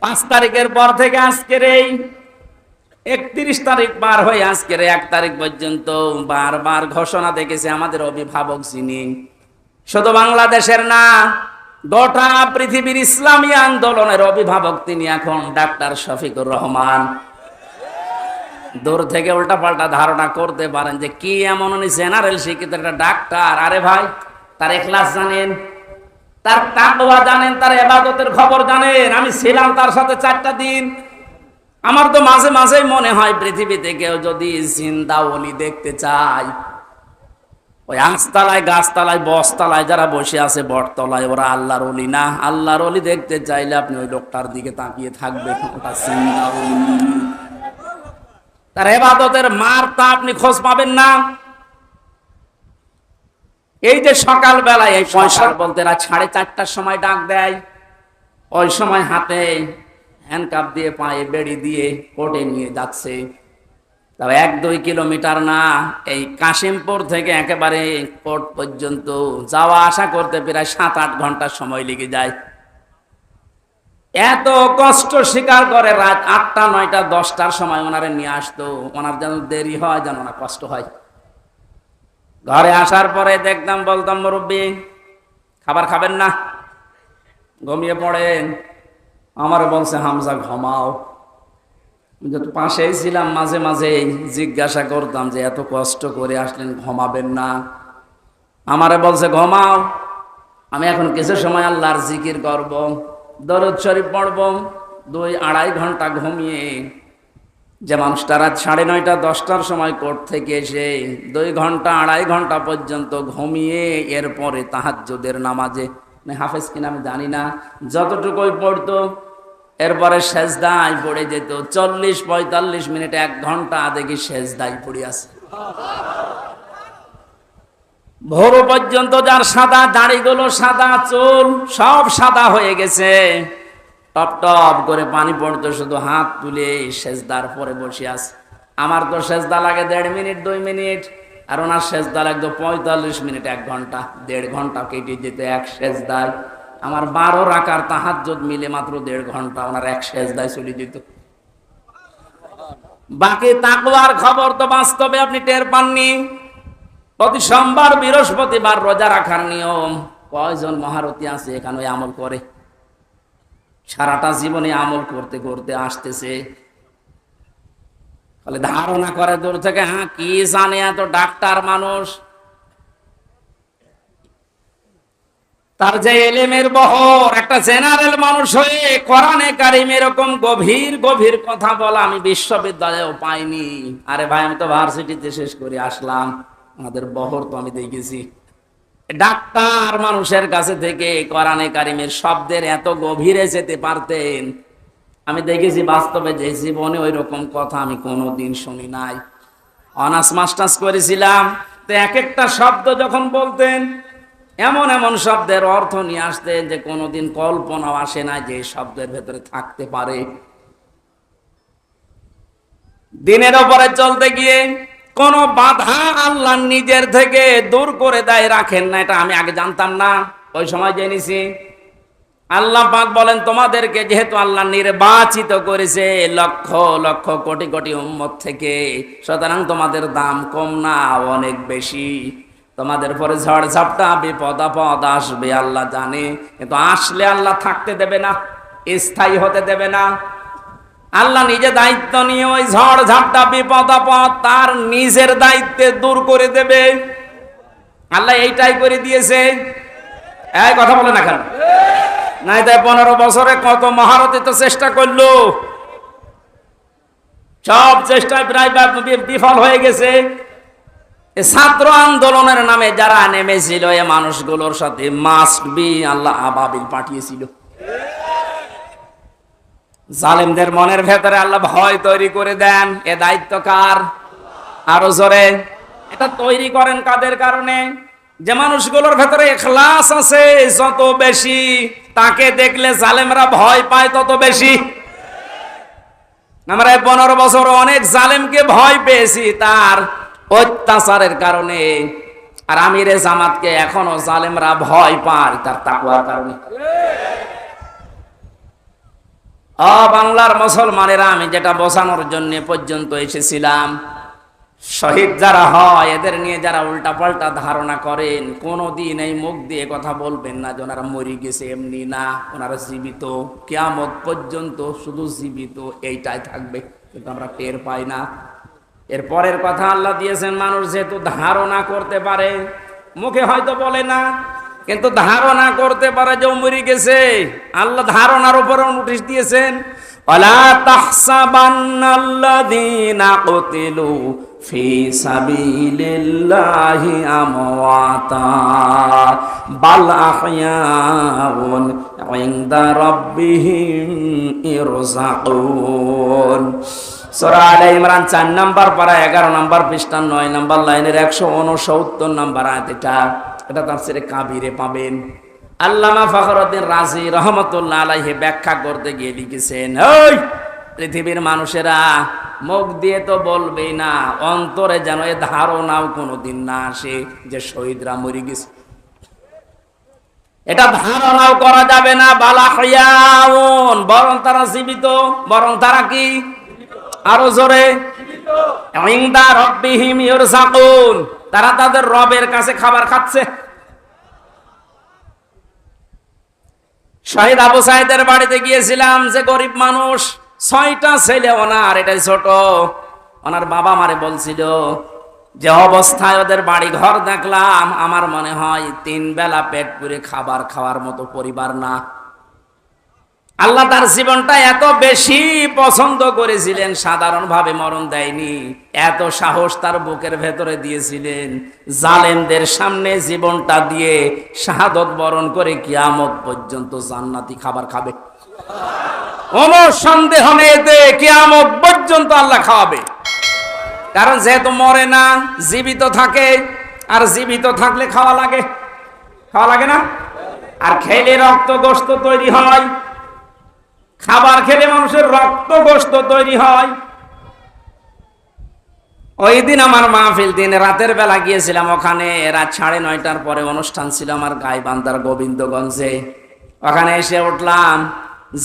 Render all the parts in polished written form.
5 তারিখের পর থেকে আজকের এই 31 তারিখ পার হয়ে আজকের 1 তারিখ পর্যন্ত বারবার ঘোষণা দেখেছে আমাদের অভিভাবক যিনি, শুধু বাংলাদেশের না, গোটা পৃথিবীর ইসলামী আন্দোলনের অভিভাবক তিনি এখন ডাক্তার শফিকুর রহমান। দূর থেকে উল্টাপাল্টা ধারণা করতে পারেন যে কি এমন উনি জেনারেল শিক্ষিত একটা ডাক্তার। আরে ভাই, তার ইখলাস জানেন, তার তাকওয়া জানেন, তার ইবাদতের খবর জানেন। আমি ছিলাম তার সাথে 4টা দিন। আমার তো মাঝে মাঝেই মনে হয় পৃথিবীতে কেউ যদি জিন্দা ওলি দেখতে চায়, ওই আঁচতলায়, গাছতলায়, বসতলায় যারা বসে আছে বটতলায়, ওরা আল্লাহর ওলি না। আল্লাহর ওলি দেখতে চাইলে আপনি ওই লোকটার দিকে তাকিয়ে থাকবেন, ওটা জিন্দা ওলি। তার ইবাদতের মারটা আপনি খোঁজ পাবেন না। এই যে সকাল বেলায় এই পয়সা বলতে 4:30টার সময় ডাক দেয়, ওই সময় হাতে হ্যান্ডকাপ দিয়ে পায়ে বেড়ি দিয়ে কোর্টে নিয়ে যাচ্ছে। তবে 1-2 কিলোমিটার না, এই কাশিমপুর থেকে একেবারে কোর্ট পর্যন্ত যাওয়া আসা করতে প্রায় 7-8 ঘন্টা সময় লেগে যায়। এত কষ্ট স্বীকার করে রাত 8টা, 9টা, 10টার সময় ওনারে নিয়ে আসতো। ওনার যেন দেরি হয়, যেন না কষ্ট হয়। ঘরে আসার পরে দেখতাম, বলতাম, মুরব্বী খাবার খাবেন না, ঘুমিয়ে পড়েন। আমার বলছে, হামজা ঘুমাও। যেহেতু পাশেই ছিলাম, মাঝে মাঝে জিজ্ঞাসা করতাম যে এত কষ্ট করে আসলেন, ঘুমাবেন না? আমারে বলছে ঘুমাও, আমি এখন কিছু সময় আল্লাহর জিকির করব, দরুদ শরীফ পড়ব। 2-2.5 ঘন্টা ঘুমিয়ে যে মানুষটা রাত 9:30, 10টার সময় কোর্ট থেকে এসে 2 ঘন্টা 2.5 ঘন্টা পর্যন্ত ঘুমিয়ে এরপরে তাহাজ্জুদের নামাজে, হাফেজ কিনা আমি জানি না, যতটুকুই পড়তো, এরপরে সেজদায় পড়ে যেত। 40-45 মিনিট, 1 ঘন্টা দেখি সেজদায় পড়ে আছে। ভোর পর্যন্ত যার সাদা দাড়িগুলো, সাদা চুল সব সাদা হয়ে গেছে, টপ টপ করে পানি পড়তো, শুধু হাত তুলে সেজদার পরে বসে আছে। আমার তো সেজদা লাগে 1.5 মিনিট, 2 মিনিট, আর ওনার সেজদা লাগতো 45 মিনিট, 1 ঘন্টা। 1.5 ঘন্টা কেটে যেত এক সেজদায়। আমার 12 রাকার তাহাজ্জুদ মিলে মাত্র 1.5 ঘন্টা ওনার এক সেজদায় চলে যেত। বাকি তাকওয়ার খবর তো বাস্তবে আপনি টের পাননি। প্রতি সোমবার, বৃহস্পতিবার রোজা রাখার নিয়ম। কয়জন মহারথী আছে এখানে আমল করে? সারাটা জীবনে আমল করতে করতে আসতেছে, ফলে ধারণা করে দূর থেকে, হ্যাঁ কি জানে, এত ডাক্তার মানুষ। তার যে এলেমের বহর, একটা জেনারেল মানুষ হয়ে কোরআনে কারিম এরকম গভীর গভীর কথা বলা আমি বিশ্ববিদ্যালয়েও পাইনি। আরে ভাই, আমি তো ভার্সিটিতে শেষ করে আসলাম, আমাদের বহর তো আমি দেখেছি। ডাক্তার মানুষের কাছে থেকে কোরআনে কারিমের শব্দের এত গভীরে যেতে পারতেন, আমি দেখেছি বাস্তবে, যে জীবনে ওই রকম কথা আমি কোনোদিন শুনি নাই। অনার্স মাস্টার্স করেছিলাম, তো এক একটা শব্দ যখন বলতেন, এমন এমন শব্দের অর্থ নিয়ে আসতেন যে কোনোদিন কল্পনাও আসে না যে শব্দের ভেতরে থাকতে পারে। দিনের ওপরে চলতে গিয়ে কোন বাধা আল্লাহ নিজের থেকে দূর করে দেয়, রাখেন না। এটা আমি আগে জানতাম না, ওই সময় জেনেছি। আল্লাহ পাক বলেন, তোমাদেরকে যেহেতু আল্লাহ নির্বাচিত করেছে লক্ষ লক্ষ কোটি কোটি উম্মত থেকে, সুতরাং তোমাদের দাম কম না, অনেক বেশি। তোমাদের পরে ঝড় ঝাপটা, বিপদ আপদ আসবে, আল্লাহ জানে, কিন্তু আসলে আল্লাহ থাকতে দেবে না, স্থায়ী হতে দেবে না। আল্লাহ নিজে দায়িত্ব নিয়ে ওই ঝড় ঝাপটা, বিপদ আপদ তার নিজের দায়িত্বে দূর করে দেবে। আল্লাহ এইটাই করে দিয়েছে। এই কথা বলে না কেন? নাই তাই 15 বছরে কত মহারথী তো চেষ্টা করলো, সব চেষ্টায় প্রায় বিফল হয়ে গেছে। ছাত্র আন্দোলনের নামে যারা নেমেছিল, এ মানুষগুলোর সাথে মাস্ট বি আল্লাহ আবাবিল পাঠিয়েছিল। জালেমদের মনের ভেতরে আল্লাহ ভয় তৈরি করে দেন। এ দায়িত্ব কার? আরো জোরে। এটা তৈরি করেন কাদের কারণে? যে মানুষগুলোর ভেতরে ইখলাস আছে যত বেশি, তাকে দেখলে জালেমরা ভয় পায় তত বেশি। আমরা 15 বছর অনেক জালেমকে ভয় পেয়েছি তার অত্যাচারের কারণে, আর আমিরে জামাতকে এখনো জালেমরা ভয় পায় তার তাকওয়ার কারণে। বাংলার মুসলমানেরা, আমি যেটা বোঝানোর জন্য পর্যন্ত এসেছিলাম, শহীদ যারা হয় এদের নিয়ে যারা উল্টাপাল্টা ধারণা করেন, কোনোদিন এই মুখ দিয়ে কথা বলবেন না যে ওনারা মরে গেছে, এমনি না, ওনারা জীবিত, কিয়ামত পর্যন্ত শুধু জীবিত এইটাই থাকবে, কিন্তু আমরা টের পাই না। এর পরের কথা আল্লাহ দিয়েছেন, মানুষ যেহেতু ধারণা করতে পারে, মুখে হয়তো বলে না, কিন্তু ধারণা করতে পারে যে মরে গেছে। আল্লাহ ধারণার উপরে নোটিশ দিয়েছেন, ওয়ালা তাহসাবান্নাল্লাযীনা কুতিলু ফি সাবিলিল্লাহি আমওয়াতা বাল আহইয়াউন ইনদা রাব্বিহিম ইরযাকুন। সূরা আলে ইমরান 4 নম্বর পারা 11 নম্বর পৃষ্ঠা 9 নম্বর লাইনের 169 নম্বর আয়াত। এটা তাফসীরে কাবীরে পাবেন। আল্লামা ফখরুদ্দিন রাজি রহমাতুল্লাহ আলাইহি ব্যাখ্যা করতে গিয়ে লিখেছেন, ওই পৃথিবীর মানুষেরা মুখ দিয়ে তো বলবেই না, অন্তরে যেন এ ধারণাও কোনোদিন না আসে যে শহীদরা মরে গেছে। এটা ধারণাও করা যাবে না। বালাহিয়াউন, বরং তারা জীবিত, বরং তারা কি, আরো জোরে, ইনদা রাব্বিহিম ইরযাকুন, তারা তাদের রবের কাছে খাবার খাচ্ছে। শহীদ আবু সাইদের বাড়িতে গিয়েছিলাম, যে গরিব মানুষ, 6টা ছেলে ওনার, এটাই ছোট। ওনার বাবা মারে বলছিল যে অবস্থায় ওদের বাড়ি ঘর দেখলাম, আমার মনে হয় 3 বেলা পেট পুরে খাবার খাওয়ার মতো পরিবার না। আল্লাহ তার জীবনটা এত বেশি পছন্দ করেছিলেন, সাধারণভাবে মরণ দেয়নি, এত সাহস তার বুকের ভেতরে দিয়েছিলেন, জালেমদের সামনে জীবনটা দিয়ে শাহাদত বরণ করে কিয়ামত পর্যন্ত জান্নাতি খাবার খাবে। কোনো সন্দেহ নেই, এতে কিয়ামত পর্যন্ত আল্লাহ খাওয়াবে। কারণ যেহেতু মরে না, জীবিত থাকে, আর জীবিত থাকলে খাওয়া লাগে, খাওয়া লাগে না? আর খেলে রক্ত গোশত তৈরি হয়, খাবার খেলে মানুষের রক্ত গোশত তৈরি হয়। ওই দিন আমার মাহফিল, দিন রাতের বেলা গিয়েছিলাম ওখানে, রাত 9:30টার পরে অনুষ্ঠান ছিল আমার গাইবান্ধার গোবিন্দগঞ্জে। ওখানে এসে উঠলাম,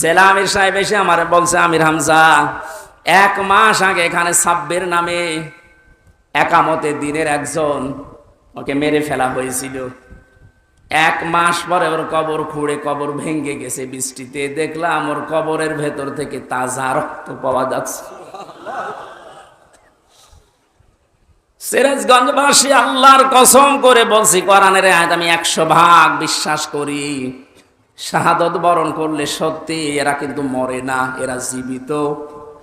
জেলা আমির সাহেব এসে আমার বলছে, আমির হামজা, 1 মাস আগে এখানে সাব্বির নামে একামতে দিনের একজন, ওকে মেরে ফেলা হয়েছিল। 1 মাস পরে ওর কবর খুঁড়ে কবর ভেঙে গেছে বৃষ্টিতে, দেখলাম ওর কবরের ভেতর থেকে তাজা রক্ত পাওয়া যাচ্ছে। সিরাজগঞ্জবাসী, আল্লাহর কসম করে বলছি, কোরআনের আয়াত আমি 100% বিশ্বাস করি, শাহাদত বরণ করলে সত্যি এরা কিন্তু মরে না, এরা জীবিত।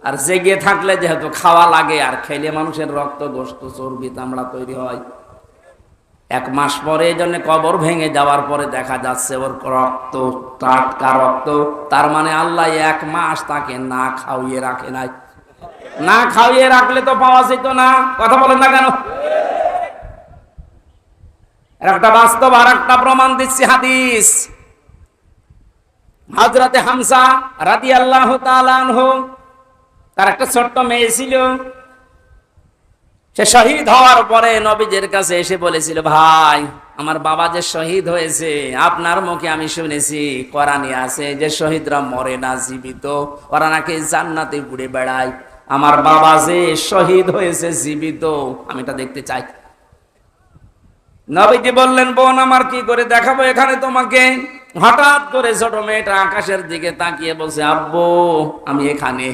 আর জেগে থাকলে যেহেতু খাওয়া লাগে, আর খেলে মানুষের রক্ত গোশত চর্বি চামড়া তৈরি হয়। 1 মাস পরে এই জন্য কবর ভেঙে যাওয়ার পরে দেখা যাচ্ছে ওর রক্ত টাটকা রক্ত। তার মানে আল্লাহ 1 মাস তাকে না খাওয়িয়ে রাখে নাই। না খাওয়িয়ে রাখলে তো পাওয়া যেত না। কথা বলেন না কেন? একটা বাস্তব আর একটা প্রমাণ দিচ্ছি, হাদিস। হযরতে হামজা রাদিয়াল্লাহু তাআলা আনহু, তার একটা ছোট্ট মেয়ে ছিল। সে শহীদ হওয়ার পরে নবীজির কাছে এসে বলেছিল, ভাই, আমার বাবা যে শহীদ হয়েছে, আপনার মুখে আমি শুনেছি, কোরআনে আছে যে শহীদরা মরে না, জীবিত, ওরা নাকি জান্নাতে ঘুরে বেড়ায়। আমার বাবা যে শহীদ হয়েছে জীবিত, আমি এটা দেখতে চাই। নবীজি বললেন, বোন আমার, কি করে দেখাবো এখানে তোমাকে? হঠাৎ করে ছোট মেয়েটা আকাশের দিকে তাকিয়ে বলছে, আব্বু আমি এখানে।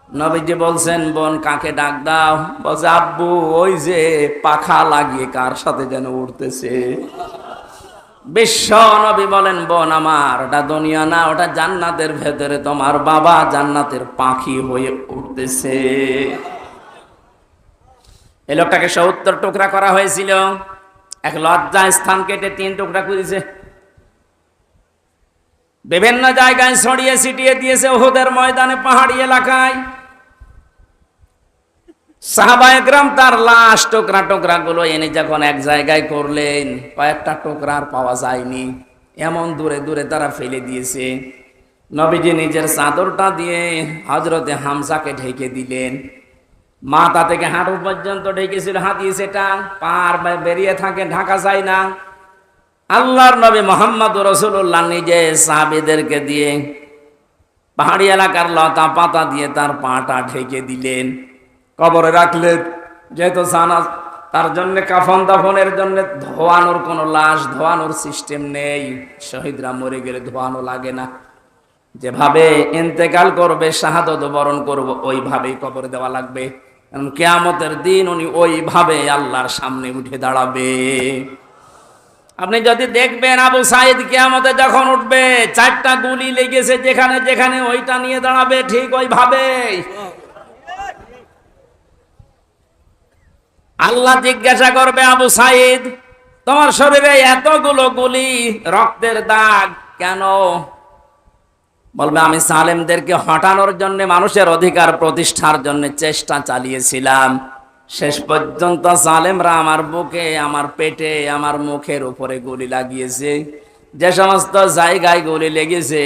নবীজি বলছেন, বোন কাকে ডাক দাও? বলছে, আব্বু ওই যে পাখা লাগিয়ে কার সাথে যেন উড়তেছে। বিশ্ব নবী বলেন, বোন আমার, ওটা দুনিয়া না, ওটা জান্নাতের ভেতরে তোমার বাবা জান্নাতের পাখি হয়ে উঠতেছে। এই লোকটাকে 70 টুকরা করা হয়েছিল, এক লজ্জা স্থান কেটে 3 টুকরা করেছে, বিভিন্ন জায়গায় ছড়িয়ে ছিটিয়ে দিয়েছে, উহুদের ময়দানে, পাহাড়ি এলাকায়। সাহাবায়ে কেরাম তার লাশ টুকরা টুকরা গুলো এনে যখন এক জায়গায় করলেন, কয়েকটা টুকরা আর পাওয়া যায়নি, এমন দূরে দূরে তারা ফেলে দিয়েছে। নবীজি নিজের চাদরটা দিয়ে হযরতে হামজাকে ঢেকে দিলেন, মাথা থেকে হাঁটু পর্যন্ত ঢেকেছিল, হাতিয়ে সেটা পার বেরিয়ে থাকে, ঢাকা যায় না। আল্লাহর নবী মুহাম্মদ রাসূলুল্লাহ নিজে সাহাবীদেরকে দিয়ে পাহাড়ি এলাকার লতা পাতা দিয়ে তার পাটা ঢেকে দিলেন, কবরে রাখলেন। যেহেতু জানাজ, তার জন্য কাফন দাফনের জন্য ধোয়ানোর কোনো লাশ ধোয়ানোর সিস্টেম নেই। শহীদরা মরে গেলে ধোয়ানো লাগে না, যেভাবে ইন্তেকাল করবে, শাহাদত বরণ করব, ওইভাবেই কবর দেওয়া লাগবে। কারণ কিয়ামতের দিন উনি ওইভাবে আল্লাহর সামনে উঠে দাঁড়াবে। আপনি যদি দেখবেন আবু সাইদ কিয়ামতে যখন উঠবে, 4টা গুলি লেগেছে যেখানে যেখানে, ওইটা নিয়ে দাঁড়াবে ঠিক ওইভাবে। আল্লাহ জিজ্ঞাসা করবে, আবু সাইদ তোমার শরীরে এতগুলো গুলি, রক্তের দাগ কেন? বলবে আমি জালেমদেরকে হটানোর জন্য, মানুষের অধিকার প্রতিষ্ঠার জন্য চেষ্টা চালিয়েছিলাম। শেষ পর্যন্ত জালেমরা আমার বুকে, আমার পেটে, আমার মুখের উপরে গুলি লাগিয়েছে। যে সমস্ত জায়গায় গুলি লেগেছে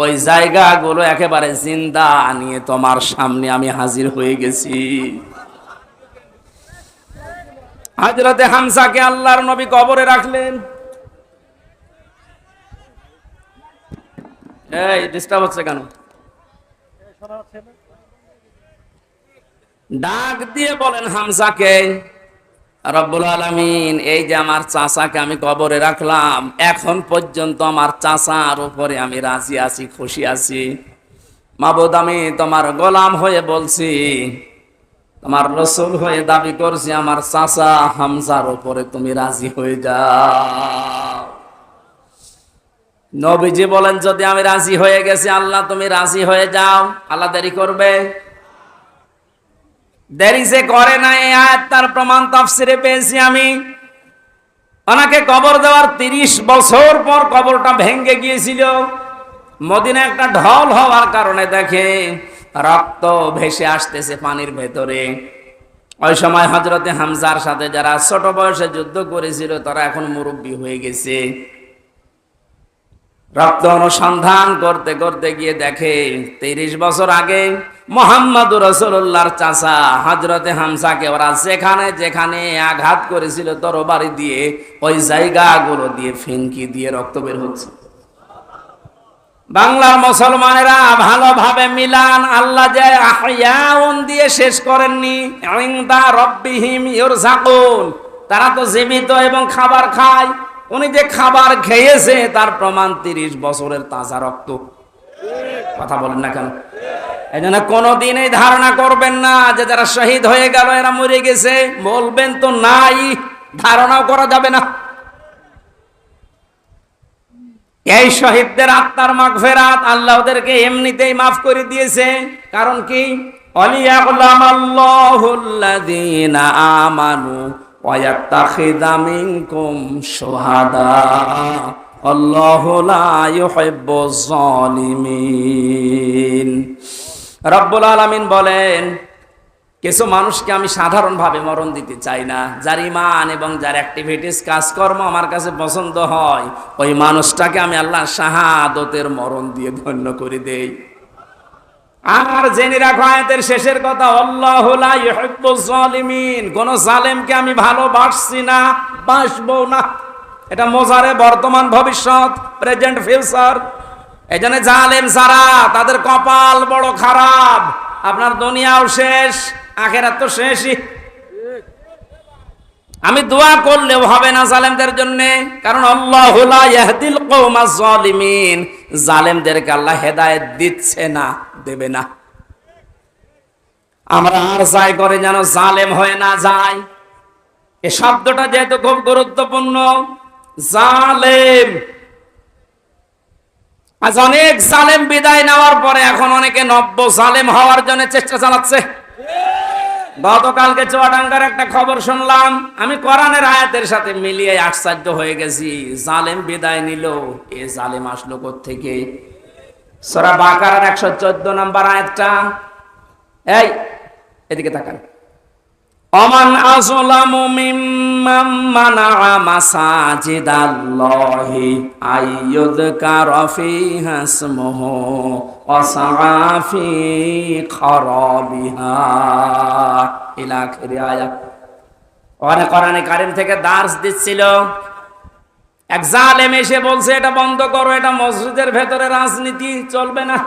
ওই জায়গাগুলো একেবারে জিন্দা নিয়ে তোমার সামনে আমি হাজির হয়ে গেছি। হযরতে হামজাকে আল্লাহর নবী কবরে রাখলেন। এই ডিস্টার্ব হচ্ছে কেন? ডাক দিয়ে বলেন হামজাকে, রব্বুল আলামিন এই যে আমার চাচাকে আমি কবরে রাখলাম, এখন পর্যন্ত আমার চাচার উপরে আমি রাজি আছি, খুশি আছি। মাবুদ আমি তোমার গোলাম হয়ে বলছি, তোমার রাসূল হয়ে দাবি করছি, আমার চাচা হামজার উপরে তুমি রাজি হয়ে যাও। নবীজি বলেন যদি আমি রাজি হয়ে গেছি, আল্লাহ তুমি রাজি হয়ে যাও। আল্লাহ দেরি করবে? দেরি যে করে না, এই আয়াত তার প্রমাণ তাফসিরে পেয়েছি আমি। ওনাকে কবর দেওয়ার 30 বছর পর কবরটা ভেঙে গিয়েছিল। মদিনা একটা ঢল হওয়ার কারণে দেখে রক্ত ভেসে আসতেছে পানির ভেতরে। ওই সময় হযরতে হামজার সাথে যারা ছোট বয়সে যুদ্ধ করেছিল তারা এখন মুরব্বী হয়ে গেছে। রক্ত অনুসন্ধান করতে করতে গিয়ে দেখে 30 বছর আগে মুহাম্মদুর রাসূলুল্লাহর চাচা হযরতে হামজাকে ওরা যেখানে যেখানে আঘাত করেছিল তরবারি দিয়ে, ওই জায়গাগুলো দিয়ে ফিনকি দিয়ে রক্ত বের হচ্ছে। বাংলার মুসলমানেরা ভালোভাবে মিলান, আল্লাহ যে আহয়াউন দিয়ে শেষ করেননি, ইনদা রাব্বিহিম ইরযাকুন, তারা তো জীবিত এবং খাবার খায়। উনি যে খাবার খেয়েছে তার প্রমাণ 30 বছরের তাজা রক্ত। কথা বলেন না কেন? এই জন্য কোনোদিন এই ধারণা করবেন না যে যারা শহীদ হয়ে গেল এরা মরে গেছে, বলবেন তো নাই, ধারণাও করা যাবে না। এই শহীদদের আত্মার মাগফিরাত আল্লাহ ওদেরকে এমনিতেই মাফ করে দিয়েছে। কারণ কি? ওয়ালিয়াকুলামাল্লাহুল্লাযীনা আমানু ওয়া ইয়াত্তাখিযা মিনকুম শুহাদা আল্লাহু লা ইউহিব্বুয যালিমিন। রব্বুল আলামিন বলেন, কিছু মানুষকে আমি সাধারণভাবে মরণ দিতে চাই না। যার ঈমান এবং যার অ্যাক্টিভিটিস কাজকর্ম আমার কাছে পছন্দ হয়, ওই মানুষটাকে আমি আল্লাহ শাহাদতের মরণ দিয়ে ধন্য করে দেই। আর জেনে রাখো আয়াতের শেষের কথা, আল্লাহু লা ইউহিব্বুয যালিমিন। কোন জালেমকে আমি ভালোবাসছি না, বাসবো না। এটা মোজারে বর্তমান ভবিষ্যৎ, প্রেজেন্ট ফিউচার। এজন্য জালেম যারা, তাদের কপাল বড় খারাপ। আপনার দুনিয়াও শেষ, আখিরাত তো শেষই। আমি দোয়া করলেও হবে না জালেমদের জন্য, কারণ আল্লাহু লা ইয়াহদিল কওমাজ জালিমিন। জালেমদেরকে আল্লাহ হেদায়েত দিচ্ছে না, দেবে না। আমরা আর যাই করে যেন জালেম হয়ে না যায়। এই শব্দটা যেহেতু খুব গুরুত্বপূর্ণ, জালেম। আজ অনেক জালেম বিদায় নেওয়ার পরে এখন অনেকে নব্য জালেম হওয়ার জন্য চেষ্টা চালাচ্ছে। গতকালকে চুয়াডাঙ্গার একটা খবর শুনলাম, আমি কোরআনের আয়াতের সাথে মিলিয়ে আশ্চর্য হয়ে গেছি। জালেম বিদায় নিল, এ জালেম আসলো কোত্থেকে? সূরা বাকারার 114 নম্বর আয়াতটা। এই এদিকে তাকান। অমান আযলামু মিম্মান মানাআ মাসাজিদাল্লাহি আইয়ুযকারা ফীহা ইসমুহু ওয়া সাআ ফী খারাবিহা ইলা আখির আয়াত। কোরআনে কারীম থেকে দার্স দিচ্ছিল, এক জালেম এসে বলছে এটা বন্ধ করো, এটা মসজিদের ভেতরে রাজনীতি চলবে না।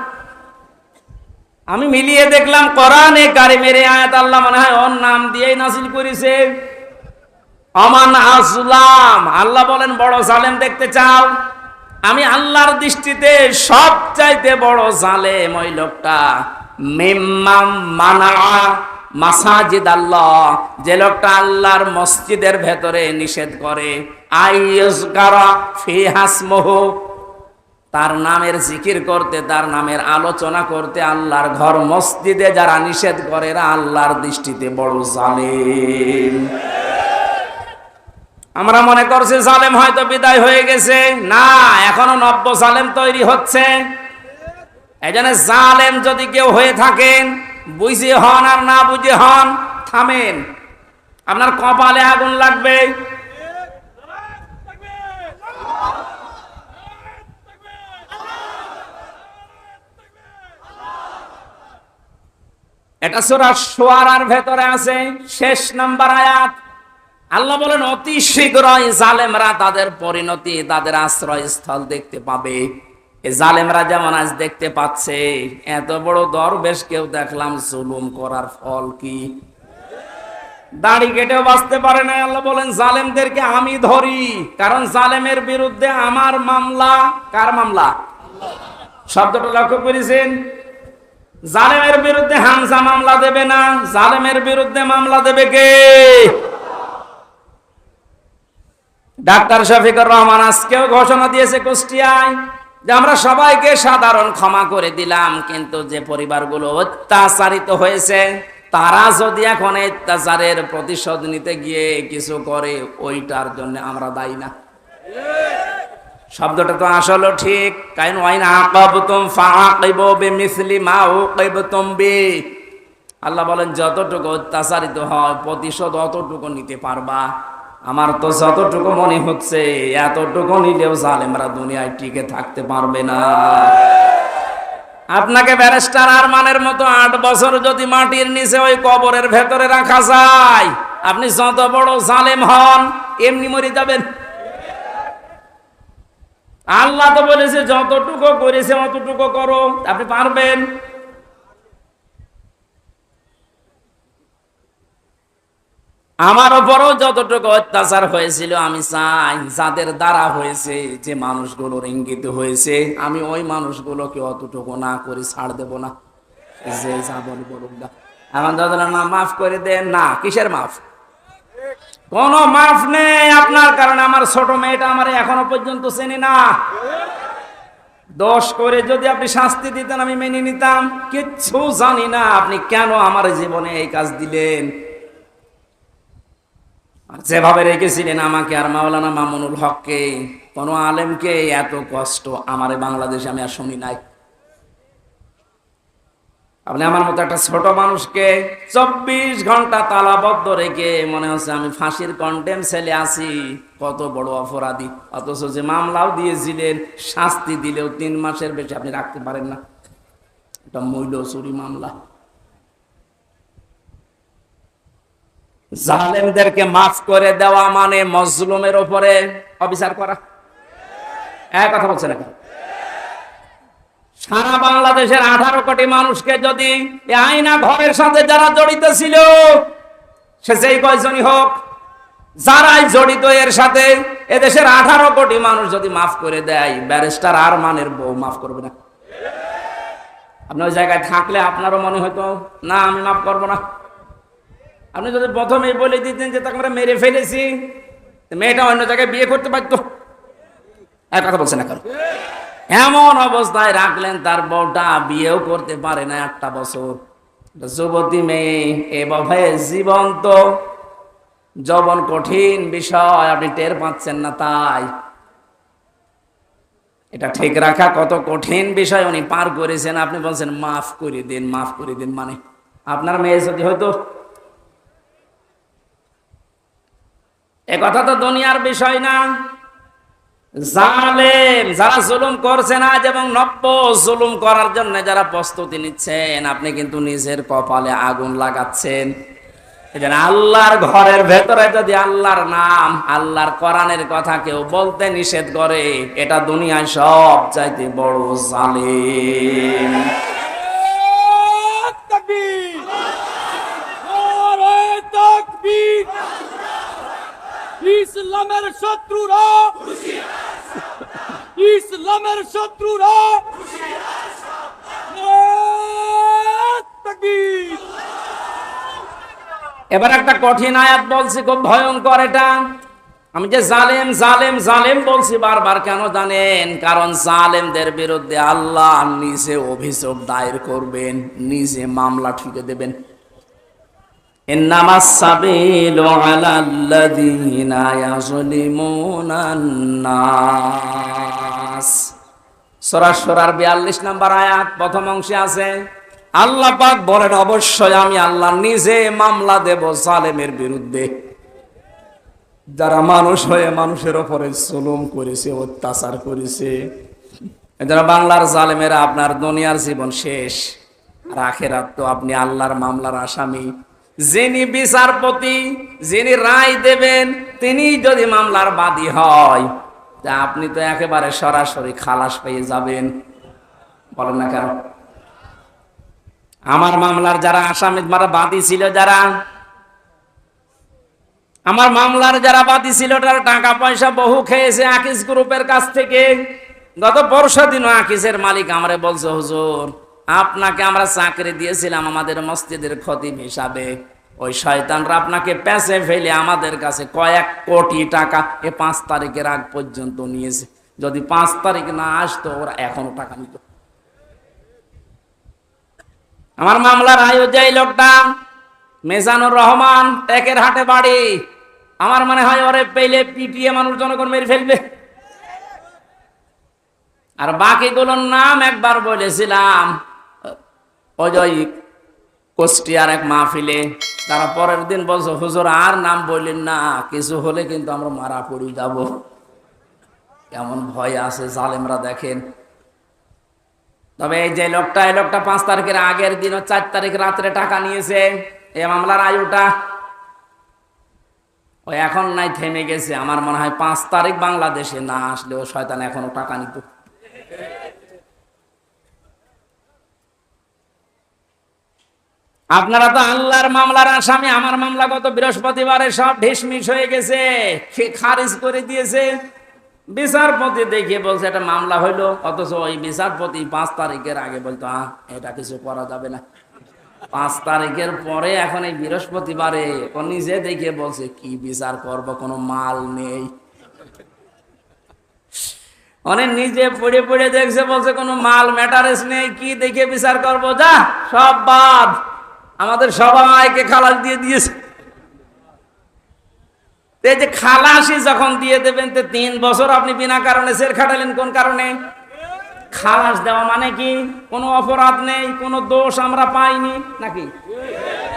আমি মিলিয়ে দেখলাম কোরআনে কারিমের আয়াত আল্লাহ মনে হয় ওর নাম দিয়েই নাযিল করেছে। আমান আসলাম, আল্লাহ বলেন বড় জালেম দেখতে চাও? আমি আল্লাহর দৃষ্টিতে সবচাইতে বড় জালেম ওই লোকটা মিম্মাম মানা মাসাজিদ আল্লাহ, যে লোকটা আল্লাহর মসজিদের ভেতরে নিষেধ করে আইয়ুযকারা ফিহা ইসমুহু, তার নামের জিকির করতে, তার নামের আলোচনা করতে আল্লাহর ঘর মসজিদে যারা নিষেধ করে এরা আল্লাহর দৃষ্টিতে বড় জালেম। আমরা মনে করছি জালেম হয়তো বিদায় হয়ে গেছে, না, এখনো নব্য জালেম তৈরি হচ্ছে। এজন্য জালেম যদি কেউ হয়ে থাকেন, বুঝে হন আর না বুঝে হন, থামেন, আপনার কপালে আগুন লাগবে। এটা সূরা শুআরার ভেতরে আছে, শেষ নাম্বার আয়াত। আল্লাহ বলেন অতি শীঘ্রই জালেমরা তাদের পরিণতি, তাদের আশ্রয়স্থল দেখতে পাবে। এই জালেমরা যেমন আজ দেখতে পাচ্ছে, এত বড় দরবেশ কেউ দেখলাম জুলুম করার ফল কি? দাড়ি কেটেও বাঁচতে পারে না। আল্লাহ বলেন জালেমদেরকে আমি ধরি, কারণ জালেমের বিরুদ্ধে আমার মামলা। কার মামলা? শব্দটা লক্ষ্য করেছেন? জালেমের বিরুদ্ধে হামজা মামলা দেবে না, জালেমের বিরুদ্ধে মামলা দেবে কে? ডাক্তার শফিকুর রহমান আজকেও ঘোষণা দিয়েছে কুষ্টিয়ায় যে আমরা সবাইকে সাধারণ ক্ষমা করে দিলাম, কিন্তু যে পরিবারগুলো অত্যাচারিত হয়েছে তারা যদি এখন অত্যাচারের প্রতিশোধ নিতে গিয়ে কিছু করে, ওইটার জন্য আমরা দায়ী না। শব্দটা তো আসলে ঠিক, কারণ ওয়াইন আকাবতুম ফাআকিবু বিমিসলি মা উকিবতুম বি। আল্লাহ বলেন যতটুকু অত্যাচারিত হয় প্রতিশোধ অতটুকু নিতে পারবা। আমার তো যতটুকু মনে হচ্ছে এতটুকু নিলেও জালেমরা দুনিয়ায় টিকে থাকতে পারবে না। আপনাকে ব্যারিস্টার আরমানের মতো 8 বছর যদি মাটির নিচে ওই কবরের ভেতরে রাখা যায়, আপনি যত বড় জালেম হন এমনি মরে যাবেন। আল্লাহ তো বলেছে যতটুকু করেছে অতটুকু করো, আপনি পারবেন? আমার উপরও যতটুকু অত্যাচার হয়েছিল, আমি চাই যাদের দ্বারা হয়েছে, যে মানুষগুলোর ইঙ্গিত হয়েছে, আমি ওই মানুষগুলোকে অতটুকু না করে ছাড় দেব না। যে যা বলি বলুক না, আমার দাদা না মাফ করে দেন না, কিসের মাফ? কোনো মাফ নেই আপনার কারণে। আমার ছোট মেয়েটা আমার এখনো পর্যন্ত চেনে না। দোষ করে যদি আপনি শাস্তি দিতেন আমি মেনে নিতাম, কিচ্ছু জানি না আপনি কেন আমার জীবনে এই কাজ দিলেন। যেভাবে রেখেছিলেন আমাকে আর মাওলানা মামুনুল হককে, কোন আলেমকে এত কষ্ট আমার বাংলাদেশে আমি আর শুনি নাই। আপনি আমার মতো একটা ছোট মানুষকে 24 ঘন্টা তালাবদ্ধ রেখে মনে হচ্ছে আমি ফাঁসির কন্টেম সেলে আছি, কত বড় অপরাধী। অথচ যে মামলাও দিয়েছিলেন, শাস্তি দিলেও 3 মাসের বেশি আপনি রাখতে পারেন না। এটা মূল্য চুরি মামলা। জালেমদেরকে মাফ করে দেওয়া মানে মজলুমের উপরে অবিচার করা। এক কথা বলছে না? সারা বাংলাদেশের 18 কোটি মানুষকে যদি এই আয়না ঘরের সাথে যারা জড়িত ছিল, সে যেই কয়জনই হোক, যারাই জড়িত এর সাথে, এদেশের 18 কোটি মানুষ যদি মাফ করে দেয়, ব্যারিস্টার আরমানের বউ মাফ করবে না? আপনি ওই জায়গায় থাকলে আপনারও মনে হতো না আমি মাফ করবো না। আপনি যদি প্রথমেই বলে দিতেন যে তাকে আমরা মেরে ফেলেছি, মেয়েটা অন্য জায়গায় বিয়ে করতে পারতো। এক কথা বলছে না? কারণ এমন অবস্থায় রাখলেন তার বউটা বিয়েও করতে পারে না 1টা বছর। যুবতী মেয়ে এভাবে জীবন্ত যৌবন কঠিন বিষয়, আপনি টের পাচ্ছেন না। তাই এটা ঠিক রাখা কত কঠিন বিষয় উনি পার করেছেন। আপনি বলছেন মাফ করে দিন, মাফ করে দিন। মানে আপনার মেয়ে যদি হয়তো, এ কথা তো দুনিয়ার বিষয় না। জালেম যারা জুলুম করছেন আজ এবং নব্য জুলুম করার জন্য যারা প্রস্তুতি নিচ্ছেন, আপনি কিন্তু নিজের কপালে আগুন লাগাচ্ছেন। এজন্য আল্লাহর ঘরের ভেতরে যদি আল্লাহর নাম, আল্লাহর কোরআনের কথা কেউ বলতে নিষেধ করে, এটা দুনিয়ায় সব চাইতে বড় জালেম। ইসলামের শত্রুরা, ইসলামের শত্রুরা, তাকবীর। এবার একটা কঠিন আয়াত বলছি, খুব ভয়ঙ্কর এটা। আমি যে জালেম জালেম জালেম বলছি বারবার, কেন জানেন? কারণ জালেমদের বিরুদ্ধে আল্লাহ নিজে অভিযোগ দায়ের করবেন, নিজে মামলা ঠুকে দেবেন। ইন্নামাস সাবিলু আলাল্লাযীনা ইয়াযলিমুনান নাস। সূরা সূরার 42 নম্বর আয়াত প্রথম অংশে আছে, আল্লাহ পাক বলেন অবশ্যই আমি আল্লাহ নিজে মামলা দেব জালেমের বিরুদ্ধে, যারা মানুষ হয়ে মানুষের উপরে জুলুম করেছে, অত্যাচার করেছে। যারা বাংলার জালেমেরা, আপনার দুনিয়ার জীবন শেষ, আর আখেরাত তো আপনি আল্লাহর মামলার আসামি। যিনি বিচারপতি, যিনি রায় দেবেন, তিনি যদি মামলার বাদী হয়, তা আপনি তো একেবারে সরাসরি খালাস পেয়ে যাবেন। বলেন না কেন? আমার মামলার যারা আসামি, যারা বাদী ছিল, যারা আমার মামলার যারা বাদী ছিল, তারা টাকা পয়সা বহু খেয়েছে আকিস গ্রুপের কাছ থেকে। গত পরশু দিনও আকিসের মালিক আমারে বলছে, হুজুর আপনাকে আমরা চাকরি দিয়েছিলাম আমাদের মসজিদের খতিব হিসাবে, ওই শয়তানরা আপনাকে পেছে ফেলে আমাদের কাছে কয়েক কোটি টাকা 5 তারিখের আগ পর্যন্ত নিয়েছে। যদি 5 তারিখ না আসতো, ওরা এখনো টাকা নিত। আমার মামলার আয়োজক লোকটা মেজানুর রহমান, টেকের হাটে বাড়ি। আমার মনে হয় ওরে পেলে পিটিয়ে মানুষ জনগণ মেরে ফেলবে। আর বাকিগুলোর নাম একবার বলেছিলাম ওই কুষ্টিয়ার এক মাহফিলে, তারা পরের দিন বলছে, হুজুর আর নাম বললেন না, কিছু হলে কিন্তু আমরা মারা পড়ে যাব। কেমন ভয় আছে জালেমরা দেখেন। তবে এই যে লোকটা, এই লোকটা 5 তারিখের আগের দিন 4 তারিখ রাত্রে টাকা নিয়েছে। এই মামলার আয়ুটা ওই এখন নাই, থেমে গেছে। আমার মনে হয় 5 তারিখ বাংলাদেশে না আসলে ও শয়তান এখনো টাকা নিত। আপনারা তো আল্লাহর মামলার আসামি। আমার মামলা গত বৃহস্পতিবারে সব ঢিসমিস হয়ে গেছে, খারিজ করে দিয়েছে। বিচারপতি দেখে বলছে এটা মামলা হইলো, অথচ ওই বিচারপতি 5 তারিখের আগে বলতো এটা কিছু করা যাবে না। 5 তারিখের পরে এখন এই বৃহস্পতিবারে ও নিজে দেখে বলছে কি বিচার করব, কোনো মাল নেই। অনেক নিজে পড়ে পড়ে দেখছে, বলছে কোনো মাল ম্যাটারেস নেই, কি দেখে বিচার করব, যা সব বাদ। আমাদের সবাইকে খালাস দিয়ে দিয়েছে। এই যে খালাসি যখন দিয়ে দেবেন, 3 বছর আপনি বিনা কারণে জেল খাটালেন, কোন কারণে? খালাস দেওয়া মানে কি? কোনো অপরাধ নেই, কোনো দোষ আমরা পাইনি নাকি?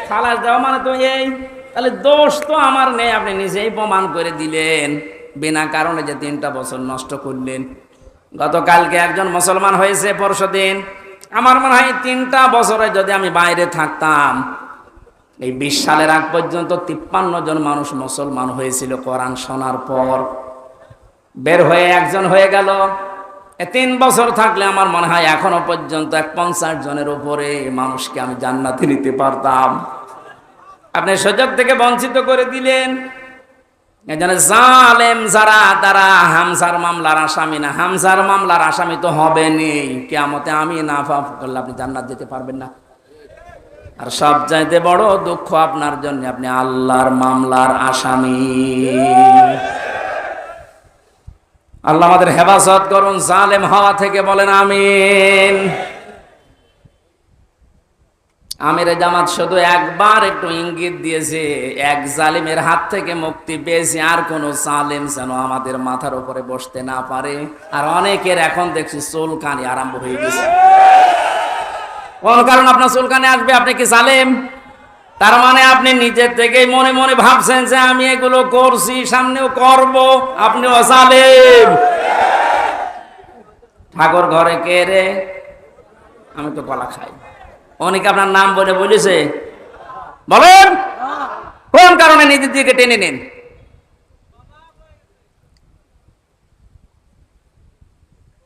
খালাস দেওয়া মানে তো এই, তাহলে দোষ তো আমার নেই, আপনি নিজেই প্রমাণ করে দিলেন। বিনা কারণে যে 3টা বছর নষ্ট করলেন। গতকালকে একজন মুসলমান হয়েছে পরশুদিন। আমার মনে হয় 3টা বছরে যদি আমি বাইরে থাকতাম, এই 20 সালের আগ পর্যন্ত 53 জন মানুষ মুসলমান হয়েছিল কোরআন শোনার পর। বের হয়ে একজন হয়ে গেল। 3 বছর থাকলে আমার মনে হয় এখনো পর্যন্ত 50 জনের উপরে মানুষকে আমি জান্নাতে নিতে পারতাম। আপনি সুযোগ থেকে বঞ্চিত করে দিলেন। এজন্য জালেম যারা, তারা হামজার মামলার আসামি না। হামজার মামলার আসামি তো হবেনি। কিয়ামতে আমি না পাপ করলে আপনি জান্নাত যেতে পারবেন না। আর সব চাইতে বড় দুঃখ আপনার জন্য, আপনি আল্লাহর মামলার আসামি। আল্লাহ আমাদের হেফাজত করুন জালেম হওয়া থেকে, বলেন আমিন। আমিরে জামাত শুধু একবার একটু ইঙ্গিত দিয়েছে, এক জালিমের হাত থেকে মুক্তি পেয়েছে, আর কোন জালিম যেন আমাদের মাথার উপরে বসতে না পারে। আর অনেকের এখন দেখছি চুলকানি আরম্ভ হয়ে গেছে। কোন কারণ আপনার চুলকানি আসবে? আপনি কি জালেম? তার মানে আপনি নিজের থেকেই মনে মনে ভাবছেন যে আমি এগুলো করছি, সামনেও করব। আপনিও জালেম। ঠাকুর ঘরে কে রে? আমি তো কলা খাই। অনেকে আপনার নাম বলে বলেছে, বলেন কোন কারণে নিজের দিকে টেনে নেন?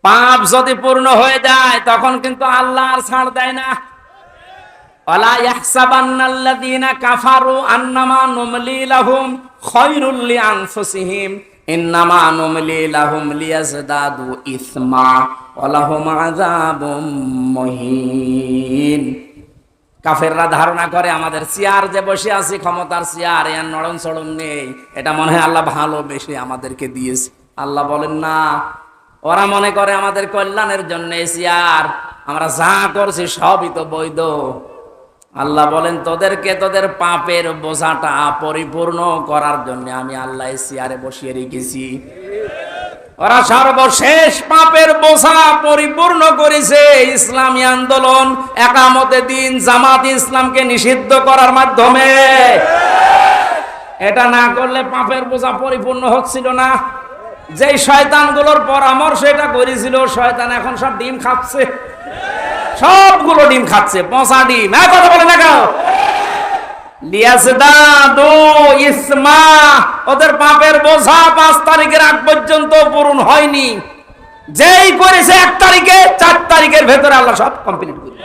পাপ যদি পূর্ণ হয়ে যায় তখন কিন্তু আল্লাহ আর ছাড় দেয় না। ওয়ালা ইয়াহসাবান্নাল্লাযীনা কাফারু আন্নামা নুমলি লাহুম খায়রুল লিআনফুসিহিম ইন্নামা নুমলি লাহুম লিয়াজদাদু ইসমা ওয়া লাহুম আযাবুম মুহিন। কাফেররা ধারণা করে আমাদের চেয়ার যে বসে আছি, ক্ষমতার চেয়ার, এর নড়ন চড়ন নেই, এটা মনে হয় আল্লাহ ভালোবেসে আমাদেরকে দিয়েছে। আল্লাহ বলেন না, ওরা মনে করে আমাদের কল্যাণের জন্য এই চেয়ার, আমরা যা করছি সবই তো বৈধ। আল্লাহ বলেন তোদেরকে তোদের পাপের বোঝাটা পরিপূর্ণ করার জন্য আমি আল্লাহ এই চেয়ারে বসিয়ে রেখেছি। ওরা সর্বশেষ পাপের বোঝা পরিপূর্ণ করেছে ইসলামী আন্দোলন, একামতে দিন, জামাত ইসলামকে নিষিদ্ধ করার মাধ্যমে। এটা না করলে পাপের বোঝা পরিপূর্ণ হচ্ছিল না। যেই শয়তানগুলোর পরামর্শ এটা করেছিল, শয়তান এখন সব ডিম খাচ্ছে, সবগুলো ডিম খাচ্ছে, পচা ডিম। কথা বলে না কেন? লিয়াজদাদু ইসমা, ওদের পাপের বোঝা 5 তারিখের আগ পর্যন্ত পূরণ হয়নি। যেই করেছে 1 তারিখে, 4 তারিখের ভেতরে আল্লাহ সব কমপ্লিট করবে।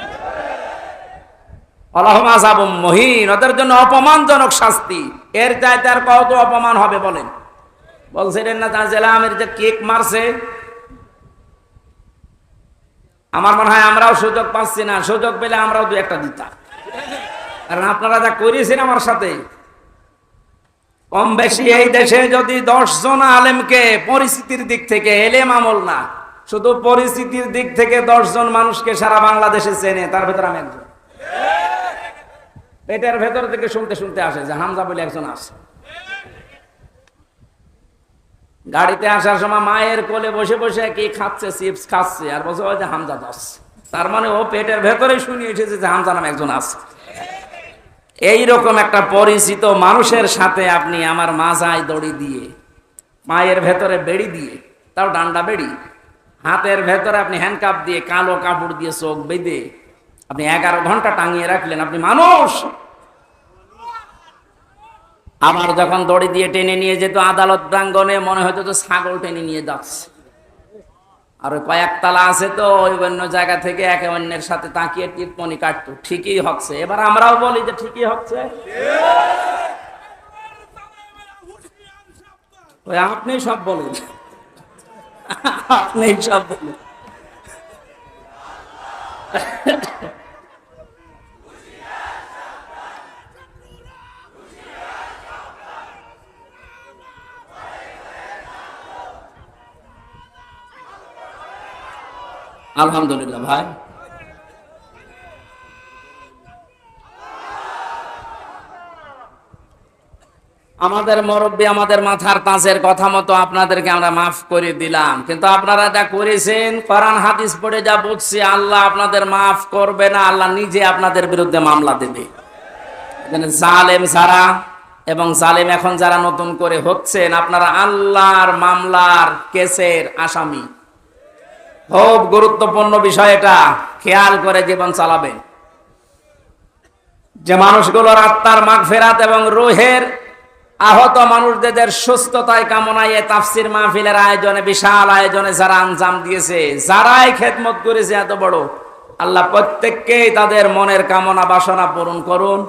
আল্লাহুম আযাবুম মুহিন, ওদের জন্য অপমানজনক শাস্তি। এর চাইতে আর কত অপমান হবে বলেন? বলছিলেন না জেলা আমির যে কেক মারছে, আমার মনে হয় আমরাও সুযোগ পাচ্ছি না, সুযোগ পেলে আমরাও 2-1টা দিতাম। কারণ আপনারা যা করেছেন আমার সাথে, কম বেশি এই দেশে যদি 10 জন আলেমকে পরিস্থিতির দিক থেকে, এলেম আমল না, শুধু পরিস্থিতির দিক থেকে 10 জন মানুষকে সারা বাংলাদেশে চেনে, তার ভেতর আমি একজন। পেটের ভেতর থেকে শুনতে শুনতে আসে যে হামজা বলে একজন আছে। গাড়িতে আসার সময় মায়ের কোলে বসে বসে কি খাচ্ছে, চিপস খাচ্ছে, আর বলছে ওই যে হামজা দাস। তার মানে ও পেটের ভেতরে শুনে এসেছে যে হামজা নামে একজন আছে। এইরকম একটা পরিচিত মানুষের সাথে আপনি আমার মাজায় দড়ি দিয়ে, মায়ের ভেতরে বেড়ি দিয়ে, তাও ডান্ডা বেড়ি, হাতের ভেতরে আপনি হ্যান্ডকাপ দিয়ে, কালো কাপড় দিয়ে চোখ বেঁধে আপনি 11 ঘন্টা টাঙিয়ে রাখলেন, আপনি মানুষ। আবার যখন দড়ি দিয়ে টেনে নিয়ে যেত আদালত প্রাঙ্গণে, মনে হতো তো ছাগল টেনে নিয়ে যাচ্ছে। আর ওই কয়েকতলা আছে তো, ওই অন্য জায়গা থেকে একে অন্যের সাথে তাকিয়ে টিপমনি কাটতো, ঠিকই হচ্ছে। এবার আমরাও বলি যে ঠিকই হচ্ছে। ওই আপনি সব বলেন, আপনি সব বলেন। আলহামদুলিল্লাহ ভাই, আমাদের মুরব্বী, আমাদের মাথার তাজের কথা মতো আপনাদেরকে আমরা মাফ করে দিলাম, কিন্তু আপনারা যা করেছেন, কোরআন হাদিস পড়ে যা বুঝছি, আল্লাহ আপনাদের মাফ করবে না, আল্লাহ নিজে আপনাদের বিরুদ্ধে মামলা দেবে। জালেম যারা এবং জালেম এখন যারা নতুন করে হচ্ছেন, আপনারা আল্লাহর মামলার কেসের আসামি। খুব গুরুত্বপূর্ণ বিষয় এটা, খেয়াল করে জীবন চালাবেন। যে মানুষগুলোর আত্মার মাগফিরাত এবং রূহের আহত মানুষদের সুস্থতায় কামনায় তাফসির মাহফিলের আয়োজনে, বিশাল আয়োজনে যারা আঞ্জাম দিয়েছে, যারাই খেদমত করেছে এত বড়, আল্লাহ প্রত্যেককেই তাদের মনের কামনা বাসনা পূরণ করুন।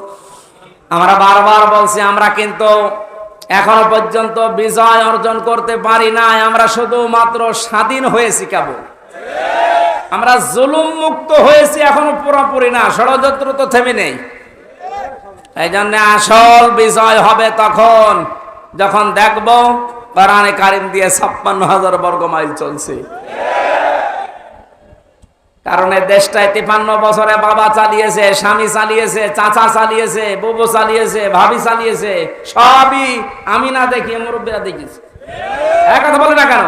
আমরা বারবার বলছি, আমরা কিন্তু এখনো পর্যন্ত বিজয় অর্জন করতে পারি নাই, আমরা শুধুমাত্র স্বাধীন হয়েছি কেবল। আমরা জুলুম মুক্ত হয়েছি, এখনো পুরোপুরি না, ষড়যন্ত্র তো থেমে নেই। এই জন্য আসল বিজয় হবে তখন যখন দেখব কোরআনে কারিম দিয়ে 56,000 বর্গ মাইল চলছে। কারণ এই দেশটায় 53 বছরে বাবা চালিয়েছে, স্বামী চালিয়েছে, চাচা চালিয়েছে, বুবু চালিয়েছে, ভাবি চালিয়েছে, সবই আমি না দেখিয়ে মুরব্বীরা দেখিয়েছে। এক কথা বলে না কেন?